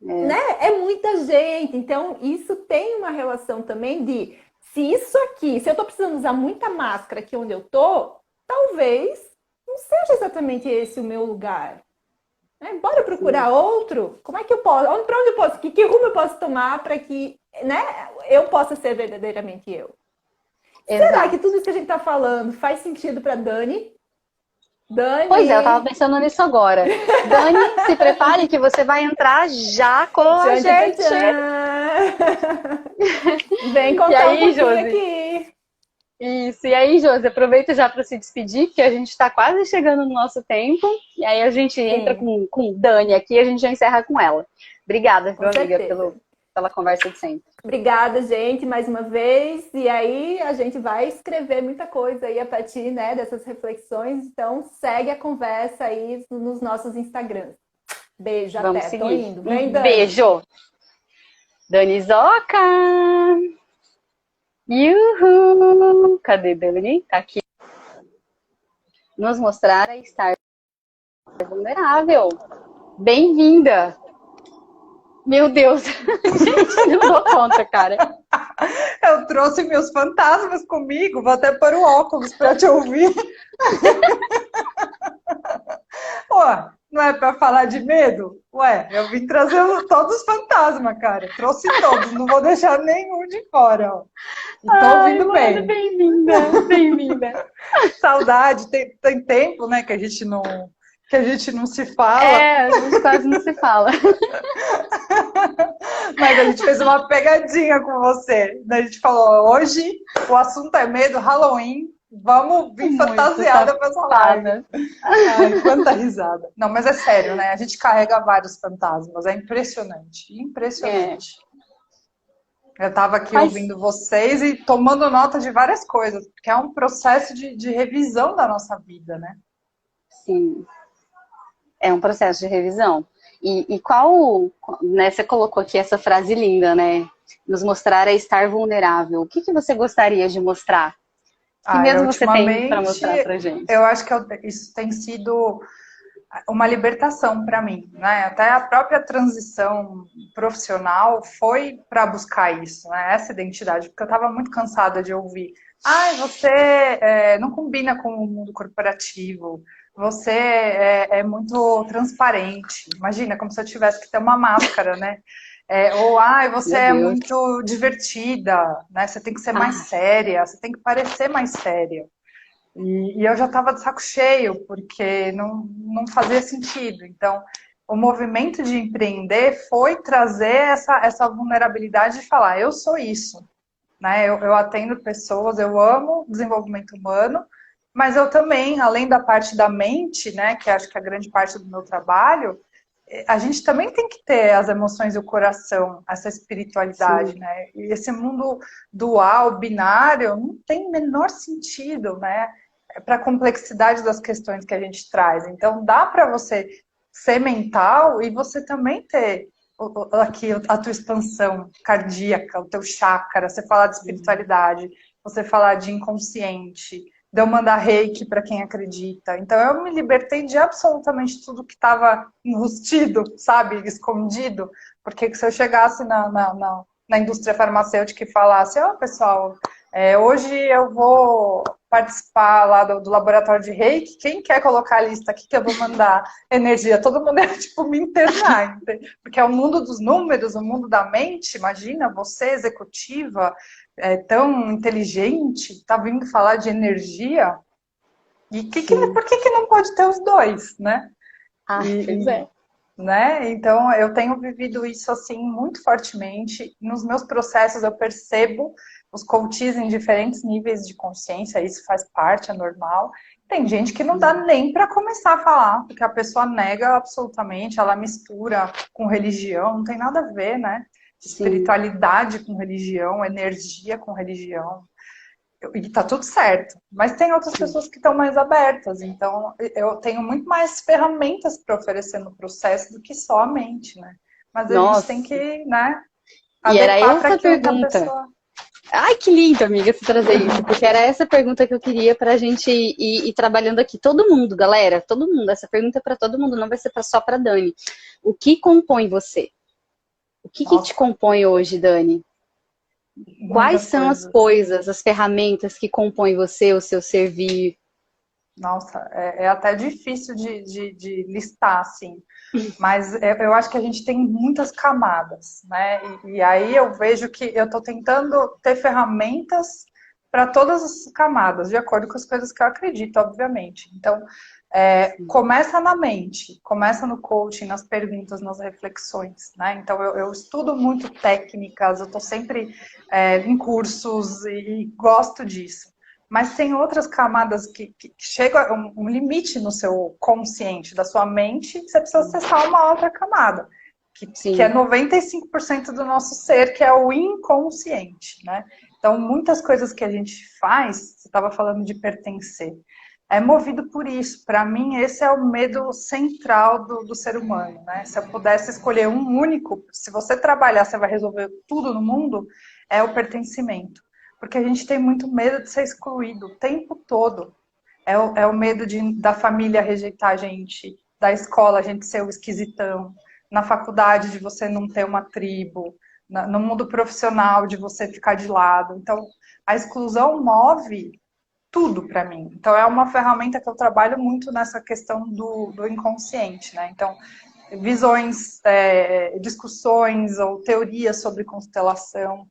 [SPEAKER 2] Né? É muita gente. Então, isso tem uma relação também de se eu tô precisando usar muita máscara aqui onde eu tô, talvez não seja exatamente esse o meu lugar. Né? Bora procurar outro? Como é que eu posso? Para onde eu posso? Que rumo eu posso tomar para que, né, eu possa ser verdadeiramente eu? Será que
[SPEAKER 1] Exato.
[SPEAKER 2] tudo isso que a gente está falando faz sentido para Dani?
[SPEAKER 1] Pois é, eu tava
[SPEAKER 2] Dani,
[SPEAKER 1] pensando nisso agora. Dani, se prepare que você vai entrar já com a
[SPEAKER 2] tchan, tchan, tchan,
[SPEAKER 1] gente.
[SPEAKER 2] tchan. Vem
[SPEAKER 1] E
[SPEAKER 2] contar um
[SPEAKER 1] aí,
[SPEAKER 2] pouquinho
[SPEAKER 1] Josi?
[SPEAKER 2] aqui.
[SPEAKER 1] Isso. E aí, Josi, aproveita já para se despedir, porque a gente está quase chegando no nosso tempo. E aí a gente entra
[SPEAKER 2] Sim,
[SPEAKER 1] com Dani aqui e a gente já encerra com ela. Obrigada,
[SPEAKER 2] com
[SPEAKER 1] viu, amiga,
[SPEAKER 2] certeza.
[SPEAKER 1] pela conversa de sempre.
[SPEAKER 2] Obrigada, gente, mais uma vez. E aí a gente vai escrever muita coisa aí a partir, né, dessas reflexões. Então segue a conversa aí nos nossos Instagrams. Beijo,
[SPEAKER 1] Vamos
[SPEAKER 2] até. Tô
[SPEAKER 1] seguir.
[SPEAKER 2] indo. Vem,
[SPEAKER 1] Um
[SPEAKER 2] Dani.
[SPEAKER 1] beijo. Dani Zoca! Uhul! Cadê Dani? Tá aqui. Nos mostrar a estar vulnerável. Bem-vinda! Meu Deus! Gente, não dou conta, cara.
[SPEAKER 3] Eu trouxe meus fantasmas comigo, vou até pôr o óculos para te ouvir. Ué, não é para falar de medo? Ué, eu vim trazer todos os fantasmas, cara. Trouxe todos, não vou deixar nenhum de fora, ó. E tô
[SPEAKER 1] Ai,
[SPEAKER 3] ouvindo
[SPEAKER 1] mano,
[SPEAKER 3] bem.
[SPEAKER 1] bem-vinda, bem-vinda.
[SPEAKER 3] Saudade, tem tempo, né, que a gente não se fala,
[SPEAKER 1] É, a gente quase não se fala.
[SPEAKER 3] mas a gente fez uma pegadinha com você. A gente falou, hoje o assunto é medo, Halloween, vamos vir
[SPEAKER 1] Muito
[SPEAKER 3] fantasiada para essa live.
[SPEAKER 1] safada.
[SPEAKER 3] Ai, quanta risada. Não, mas é sério, né? A gente carrega vários fantasmas. É impressionante.
[SPEAKER 1] É,
[SPEAKER 3] Impressionante. Eu estava aqui
[SPEAKER 1] mas
[SPEAKER 3] ouvindo vocês e tomando nota de várias coisas, porque é um processo de revisão da nossa vida, né?
[SPEAKER 1] sim, é um processo de revisão. E qual, né, você colocou aqui essa frase linda, né? Nos mostrar a estar vulnerável. O que que você gostaria de mostrar? Que
[SPEAKER 3] Ah,
[SPEAKER 1] mesmo você tem para
[SPEAKER 3] ultimamente,
[SPEAKER 1] mostrar pra gente?
[SPEAKER 3] eu acho que isso tem sido uma libertação para mim, né? Até a própria transição profissional foi para buscar isso, né? Essa identidade, porque eu estava muito cansada de ouvir, ai, você não combina com o mundo corporativo, você é muito transparente. Imagina, como se eu tivesse que ter uma máscara, né? Ou, ai, você
[SPEAKER 1] Meu
[SPEAKER 3] é
[SPEAKER 1] Deus.
[SPEAKER 3] muito divertida, né? Você tem que ser mais
[SPEAKER 1] Ah,
[SPEAKER 3] séria, você tem que parecer mais séria. E eu já estava de saco cheio, porque não fazia sentido. Então, o movimento de empreender foi trazer essa vulnerabilidade de falar, eu sou isso. Né? Eu atendo pessoas, eu amo desenvolvimento humano, mas eu também, além da parte da mente, né, que acho que é a grande parte do meu trabalho, a gente também tem que ter as emoções e o coração, essa espiritualidade,
[SPEAKER 1] sim.
[SPEAKER 3] né? E esse mundo dual, binário, não tem o menor sentido, né? Para a complexidade das questões que a gente traz. Então, dá para você ser mental e você também ter aqui a tua expansão cardíaca, o teu chakra, você falar de espiritualidade, você falar de inconsciente, de eu mandar reiki para quem acredita. Então, eu me libertei de absolutamente tudo que estava enrustido, sabe, escondido, porque se eu chegasse na indústria farmacêutica e falasse, ó, pessoal, hoje eu vou participar lá do laboratório de reiki, quem quer colocar a lista aqui que eu vou mandar energia? Todo mundo ia, tipo, me internar, porque é o mundo dos números, o mundo da mente, imagina, você executiva, tão inteligente, tá vindo falar de energia, e
[SPEAKER 1] Sim.
[SPEAKER 3] por que não pode ter os dois, né?
[SPEAKER 1] Ah, pois
[SPEAKER 3] E,
[SPEAKER 1] é.
[SPEAKER 3] né? Então, eu tenho vivido isso assim muito fortemente. Nos meus processos, eu percebo os coaches em diferentes níveis de consciência, isso faz parte, é normal. Tem gente que não dá nem para começar a falar, porque a pessoa nega absolutamente, ela mistura com religião, não tem nada a ver, né?
[SPEAKER 1] Sim.
[SPEAKER 3] Espiritualidade com religião, energia com religião. E tá tudo certo. Mas tem outras
[SPEAKER 1] Sim.
[SPEAKER 3] pessoas que estão mais abertas. Então, eu tenho muito mais ferramentas para oferecer no processo do que só a mente, né? Mas a gente tem
[SPEAKER 1] Nossa.
[SPEAKER 3] que, né,
[SPEAKER 1] E era
[SPEAKER 3] adequar para
[SPEAKER 1] essa
[SPEAKER 3] aquilo que a
[SPEAKER 1] pergunta.
[SPEAKER 3] pessoa.
[SPEAKER 1] Ai, que lindo, amiga, você trazer isso, porque era essa pergunta que eu queria pra gente ir trabalhando aqui. Todo mundo, galera, todo mundo. Essa pergunta é pra todo mundo, não vai ser só pra Dani. O que compõe você? O que que te
[SPEAKER 3] Nossa,
[SPEAKER 1] compõe hoje, Dani? Quais
[SPEAKER 3] muitas
[SPEAKER 1] são as
[SPEAKER 3] coisas.
[SPEAKER 1] coisas, as ferramentas que compõem você, o seu servir?
[SPEAKER 3] Nossa, é até difícil de listar, assim. Mas eu acho que a gente tem muitas camadas, né? E aí eu vejo que eu estou tentando ter ferramentas para todas as camadas, de acordo com as coisas que eu acredito, obviamente. Então, começa na mente, começa no coaching, nas perguntas, nas reflexões, né? Então, eu estudo muito técnicas, eu estou sempre em cursos e gosto disso. Mas tem outras camadas que chegam a um limite no seu consciente, da sua mente, que você precisa acessar uma outra camada, que é
[SPEAKER 1] Sim,
[SPEAKER 3] 95% do nosso ser, que é o inconsciente, né? Então, muitas coisas que a gente faz, você estava falando de pertencer, é movido por isso. Para mim, esse é o medo central do ser humano, né? Se eu pudesse escolher um único, se você trabalhar, você vai resolver tudo no mundo, é o pertencimento. Porque a gente tem muito medo de ser excluído o tempo todo. É o medo da família rejeitar a gente, da escola a gente ser o esquisitão, na faculdade de você não ter uma tribo, no mundo profissional de você ficar de lado. Então, a exclusão move tudo para mim. Então, é uma ferramenta que eu trabalho muito nessa questão do inconsciente, né? Então, visões, discussões ou teorias sobre constelação,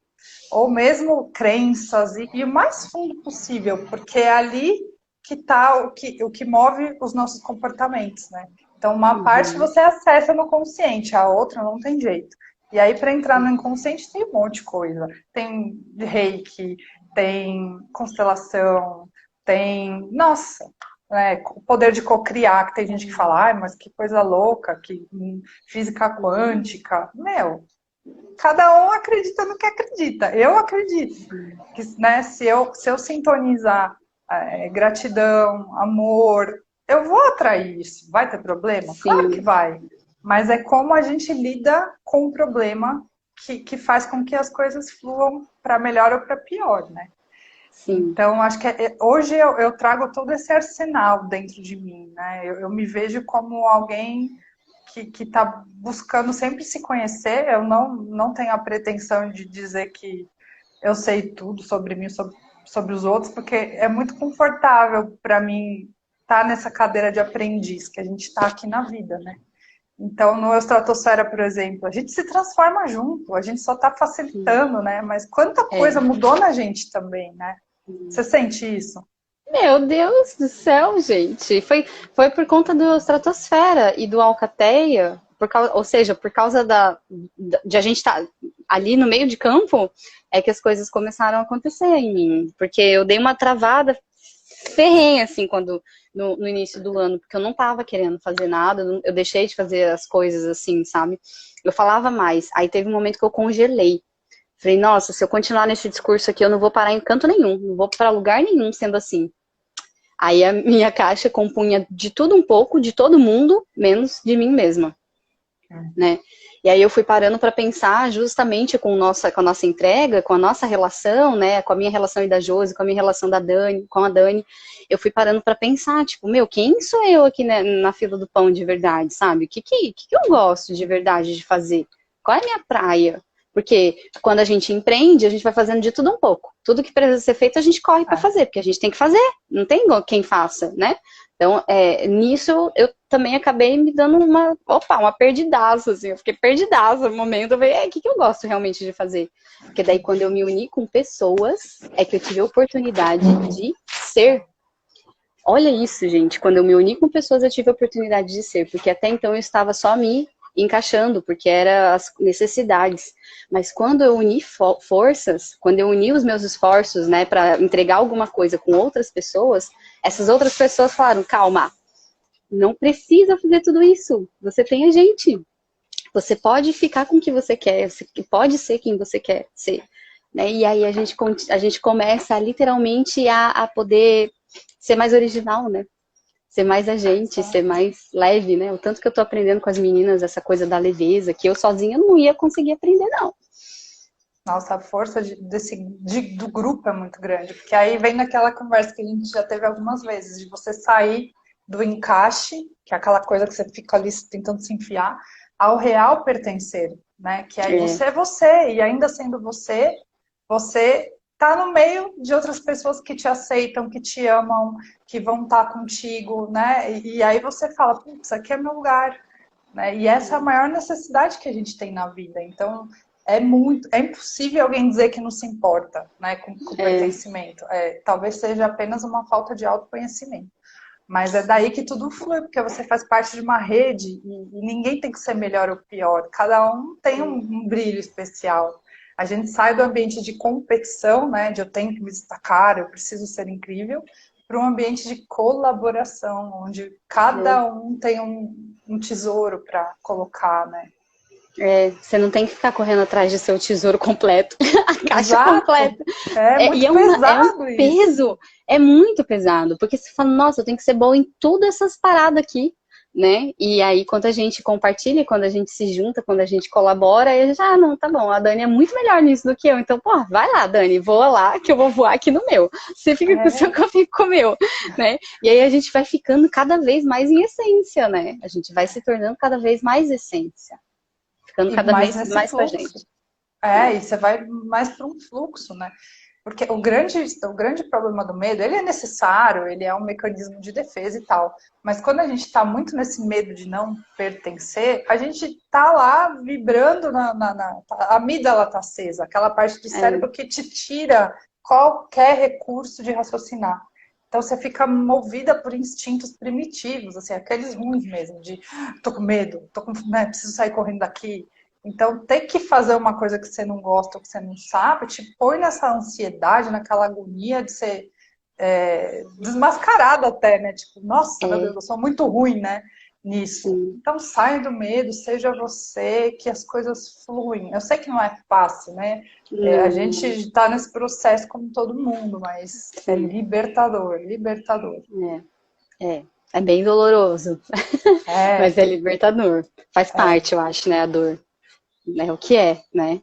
[SPEAKER 3] ou mesmo crenças, e o mais fundo possível, porque é ali que está o que move os nossos comportamentos, né? Então, uma parte
[SPEAKER 1] uhum,
[SPEAKER 3] você acessa no consciente, a outra não tem jeito. E aí, para entrar no inconsciente, tem um monte de coisa. Tem reiki, tem constelação, tem. Nossa! Né, o poder de cocriar, que tem gente que fala, ai, mas que coisa louca, que física quântica. Meu, cada um acredita no que acredita. Eu acredito que, né, se eu sintonizar gratidão, amor, eu vou atrair isso. Vai ter problema? Claro que
[SPEAKER 1] sim,
[SPEAKER 3] vai. Mas é como a gente lida com o problema que faz com que as coisas fluam para melhor ou para pior, né?
[SPEAKER 1] sim.
[SPEAKER 3] Então, acho que hoje eu trago todo esse arsenal dentro de mim, né? Eu me vejo como alguém que está buscando sempre se conhecer. Eu não tenho a pretensão de dizer que eu sei tudo sobre mim, sobre os outros, porque é muito confortável para mim estar nessa cadeira de aprendiz que a gente está aqui na vida, né? Então, no Estratosfera, por exemplo, a gente se transforma junto, a gente só está facilitando, né? Mas quanta coisa
[SPEAKER 1] É.
[SPEAKER 3] mudou na gente também, né? Você sente isso?
[SPEAKER 1] Meu Deus do céu, gente. Foi por conta do Estratosfera e do Alcateia, ou seja, por causa de a gente estar ali no meio de campo, é que as coisas começaram a acontecer em mim. Porque eu dei uma travada ferrenha, assim, no início do ano, porque eu não tava querendo fazer nada, eu deixei de fazer as coisas assim, sabe? Eu falava mais. Aí teve um momento que eu congelei. Falei, nossa, se eu continuar nesse discurso aqui, eu não vou parar em canto nenhum, não vou para lugar nenhum sendo assim. Aí a minha caixa compunha de tudo um pouco, de todo mundo, menos de mim mesma, né? E aí eu fui parando para pensar justamente com a nossa entrega, com a nossa relação, né? Com a minha relação e da Josi, com a minha relação da Dani, com a Dani. Eu fui parando para pensar, tipo, meu, quem sou eu aqui na fila do pão de verdade, sabe? O que eu gosto de verdade de fazer? Qual é a minha praia? Porque quando a gente empreende, a gente vai fazendo de tudo um pouco. Tudo que precisa ser feito, a gente corre para fazer, porque a gente tem que fazer. Não tem quem faça, né? Então, nisso eu também acabei me dando uma perdidaça, assim, eu fiquei perdidaça no momento, eu falei, o que eu gosto realmente de fazer? Porque daí quando eu me uni com pessoas, é que eu tive a oportunidade de ser. Olha isso, gente, quando eu me uni com pessoas, eu tive a oportunidade de ser, porque até então eu estava só me encaixando, porque eram as necessidades. Mas quando eu uni forças, quando eu uni os meus esforços, né, para entregar alguma coisa com outras pessoas, essas outras pessoas falaram, calma, não precisa fazer tudo isso, você tem a gente. Você pode ficar com o que você quer, você pode ser quem você quer ser. Né? E aí a gente começa literalmente a poder ser mais original, né? Ser mais a gente, ser mais leve, né? O tanto que eu tô aprendendo com as meninas, essa coisa da leveza, que eu sozinha não ia conseguir aprender, não.
[SPEAKER 3] Nossa, a força do grupo é muito grande, porque aí vem naquela conversa que a gente já teve algumas vezes, de você sair do encaixe, que é aquela coisa que você fica ali tentando se enfiar, ao real pertencer, né? Que aí
[SPEAKER 1] É,
[SPEAKER 3] você é você, e ainda sendo você, você tá no meio de outras pessoas que te aceitam, que te amam, que vão estar contigo, né? E aí você fala, putz, aqui é meu lugar, né? E essa é a maior necessidade que a gente tem na vida. Então, é impossível alguém dizer que não se importa, né, com pertencimento. Talvez seja apenas uma falta de autoconhecimento. Mas é daí que tudo flui, porque você faz parte de uma rede e ninguém tem que ser melhor ou pior. Cada um tem um brilho especial. A gente sai do ambiente de competição, né, de eu tenho que me destacar, eu preciso ser incrível, para um ambiente de colaboração, onde cada um tem um tesouro para colocar, né?
[SPEAKER 1] Você não tem que ficar correndo atrás de seu tesouro completo, a caixa
[SPEAKER 3] Exato.
[SPEAKER 1] completa.
[SPEAKER 3] É muito pesado
[SPEAKER 1] um peso, é muito pesado, porque você fala, nossa, eu tenho que ser boa em todas essas paradas aqui, né? E aí, quando a gente compartilha, quando a gente se junta, quando a gente colabora, aí a gente, não, tá bom, a Dani é muito melhor nisso do que eu, então, pô, vai lá, Dani, voa lá, que eu vou voar aqui no meu. Você fica com o seu, que eu fico com o meu, né? E aí a gente vai ficando cada vez mais em essência, né? A gente vai se tornando cada vez mais essência. Ficando cada vez mais com a gente.
[SPEAKER 3] E você vai mais para um fluxo, né? Porque o grande problema do medo, ele é necessário, ele é um mecanismo de defesa e tal. Mas quando a gente está muito nesse medo de não pertencer, a gente está lá vibrando, a amígdala está acesa, aquela parte do cérebro que te tira qualquer recurso de raciocinar. Então você fica movida por instintos primitivos, assim, aqueles ruins mesmo, de tô com medo, preciso sair correndo daqui. Então ter que fazer uma coisa que você não gosta ou que você não sabe, te põe nessa ansiedade, naquela agonia de ser desmascarada até, né? Tipo, nossa, meu Deus, eu sou muito ruim, né? Nisso. Então saia do medo, seja você, que as coisas fluem. Eu sei que não é fácil, né? A gente está nesse processo como todo mundo, mas é libertador.
[SPEAKER 1] É bem doloroso, mas é libertador. Faz parte, eu acho, né, a dor. É o que né?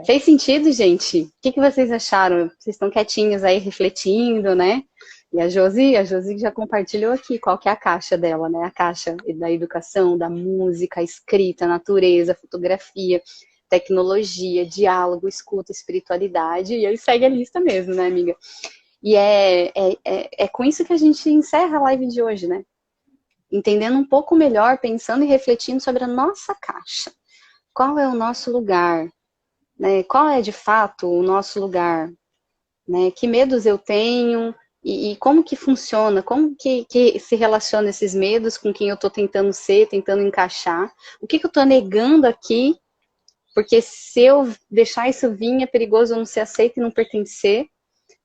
[SPEAKER 1] Fez sentido, gente? O que vocês acharam? Vocês estão quietinhos aí, refletindo, né? E a Josi já compartilhou aqui qual que é a caixa dela, né? A caixa da educação, da música, escrita, natureza, fotografia, tecnologia, diálogo, escuta, espiritualidade. E aí segue a lista mesmo, né, amiga? E é com isso que a gente encerra a live de hoje, né? Entendendo um pouco melhor, pensando e refletindo sobre a nossa caixa. Qual é o nosso lugar? Né? Qual é, de fato, o nosso lugar? Né? Que medos eu tenho? E como que funciona? Como que se relaciona esses medos com quem eu estou tentando ser, tentando encaixar? O que eu estou negando aqui? Porque se eu deixar isso vir, é perigoso eu não ser aceita e não pertencer.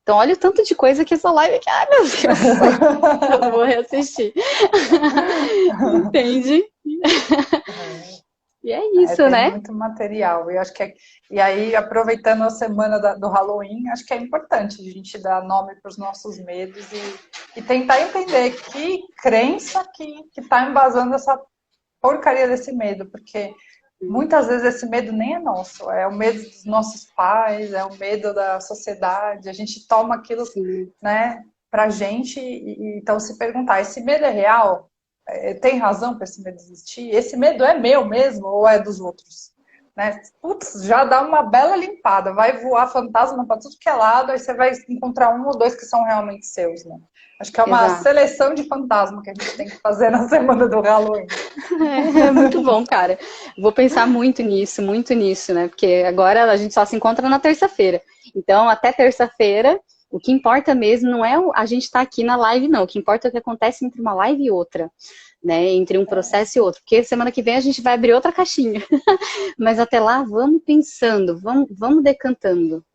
[SPEAKER 1] Então, olha o tanto de coisa que essa live aqui... Ai, meu Deus! Eu vou reassistir. Entende? E é isso,
[SPEAKER 3] tem
[SPEAKER 1] né?
[SPEAKER 3] muito material. Eu acho que e aí, aproveitando a semana do Halloween, acho que é importante a gente dar nome para os nossos medos e tentar entender que crença que está embasando essa porcaria desse medo, porque muitas vezes esse medo nem é nosso, é o medo dos nossos pais, é o medo da sociedade, a gente toma aquilo, né, pra gente, então se perguntar, esse medo é real? Tem razão para esse medo existir? Esse medo é meu mesmo ou é dos outros? Né? Putz, já dá uma bela limpada, vai voar fantasma para tudo que é lado, aí você vai encontrar um ou dois que são realmente seus, né? Acho que é uma seleção de fantasma que a gente tem que fazer na semana do Halloween.
[SPEAKER 1] É muito bom, cara. Vou pensar muito nisso, né? Porque agora a gente só se encontra na terça-feira. Então, até terça-feira, o que importa mesmo não é a gente estar aqui na live, não. O que importa é o que acontece entre uma live e outra, né? Entre um processo e outro. Porque semana que vem a gente vai abrir outra caixinha. Mas até lá, vamos pensando, vamos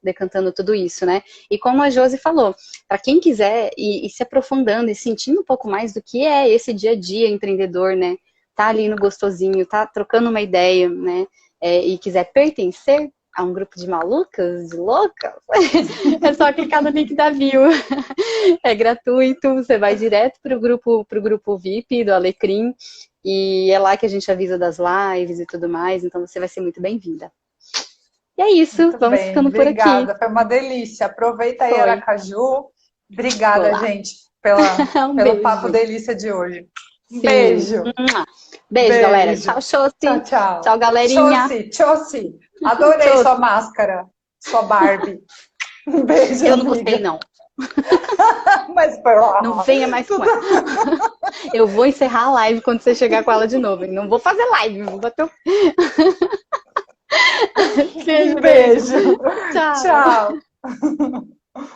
[SPEAKER 1] decantando tudo isso, né? E como a Josi falou, para quem quiser ir se aprofundando e sentindo um pouco mais do que é esse dia a dia empreendedor, né? Tá ali no gostosinho, tá trocando uma ideia, né? E quiser pertencer a um grupo de malucas, de loucas, é só clicar no link da bio. É gratuito, você vai direto pro grupo VIP do Alecrim, e é lá que a gente avisa das lives e tudo mais, então você vai ser muito bem-vinda. E é isso,
[SPEAKER 3] muito
[SPEAKER 1] vamos
[SPEAKER 3] bem,
[SPEAKER 1] ficando
[SPEAKER 3] obrigada.
[SPEAKER 1] por aqui.
[SPEAKER 3] Foi uma delícia. Aproveita aí, Aracaju. Obrigada,
[SPEAKER 1] Olá.
[SPEAKER 3] gente, pelo papo delícia de hoje.
[SPEAKER 1] Sim.
[SPEAKER 3] Beijo.
[SPEAKER 1] Beijo, galera. Tchau, Xoci.
[SPEAKER 3] Tchau.
[SPEAKER 1] Tchau, galerinha.
[SPEAKER 3] Xoci. Adorei sua máscara, sua Barbie. Um beijo,
[SPEAKER 1] Eu não
[SPEAKER 3] amiga.
[SPEAKER 1] gostei, não.
[SPEAKER 3] Mas foi lá.
[SPEAKER 1] Não venha mais com ela. Eu vou encerrar a live quando você chegar com ela de novo. Não vou fazer live, vou bater o... Beijo,
[SPEAKER 3] Beijo.
[SPEAKER 1] Tchau.
[SPEAKER 3] Tchau.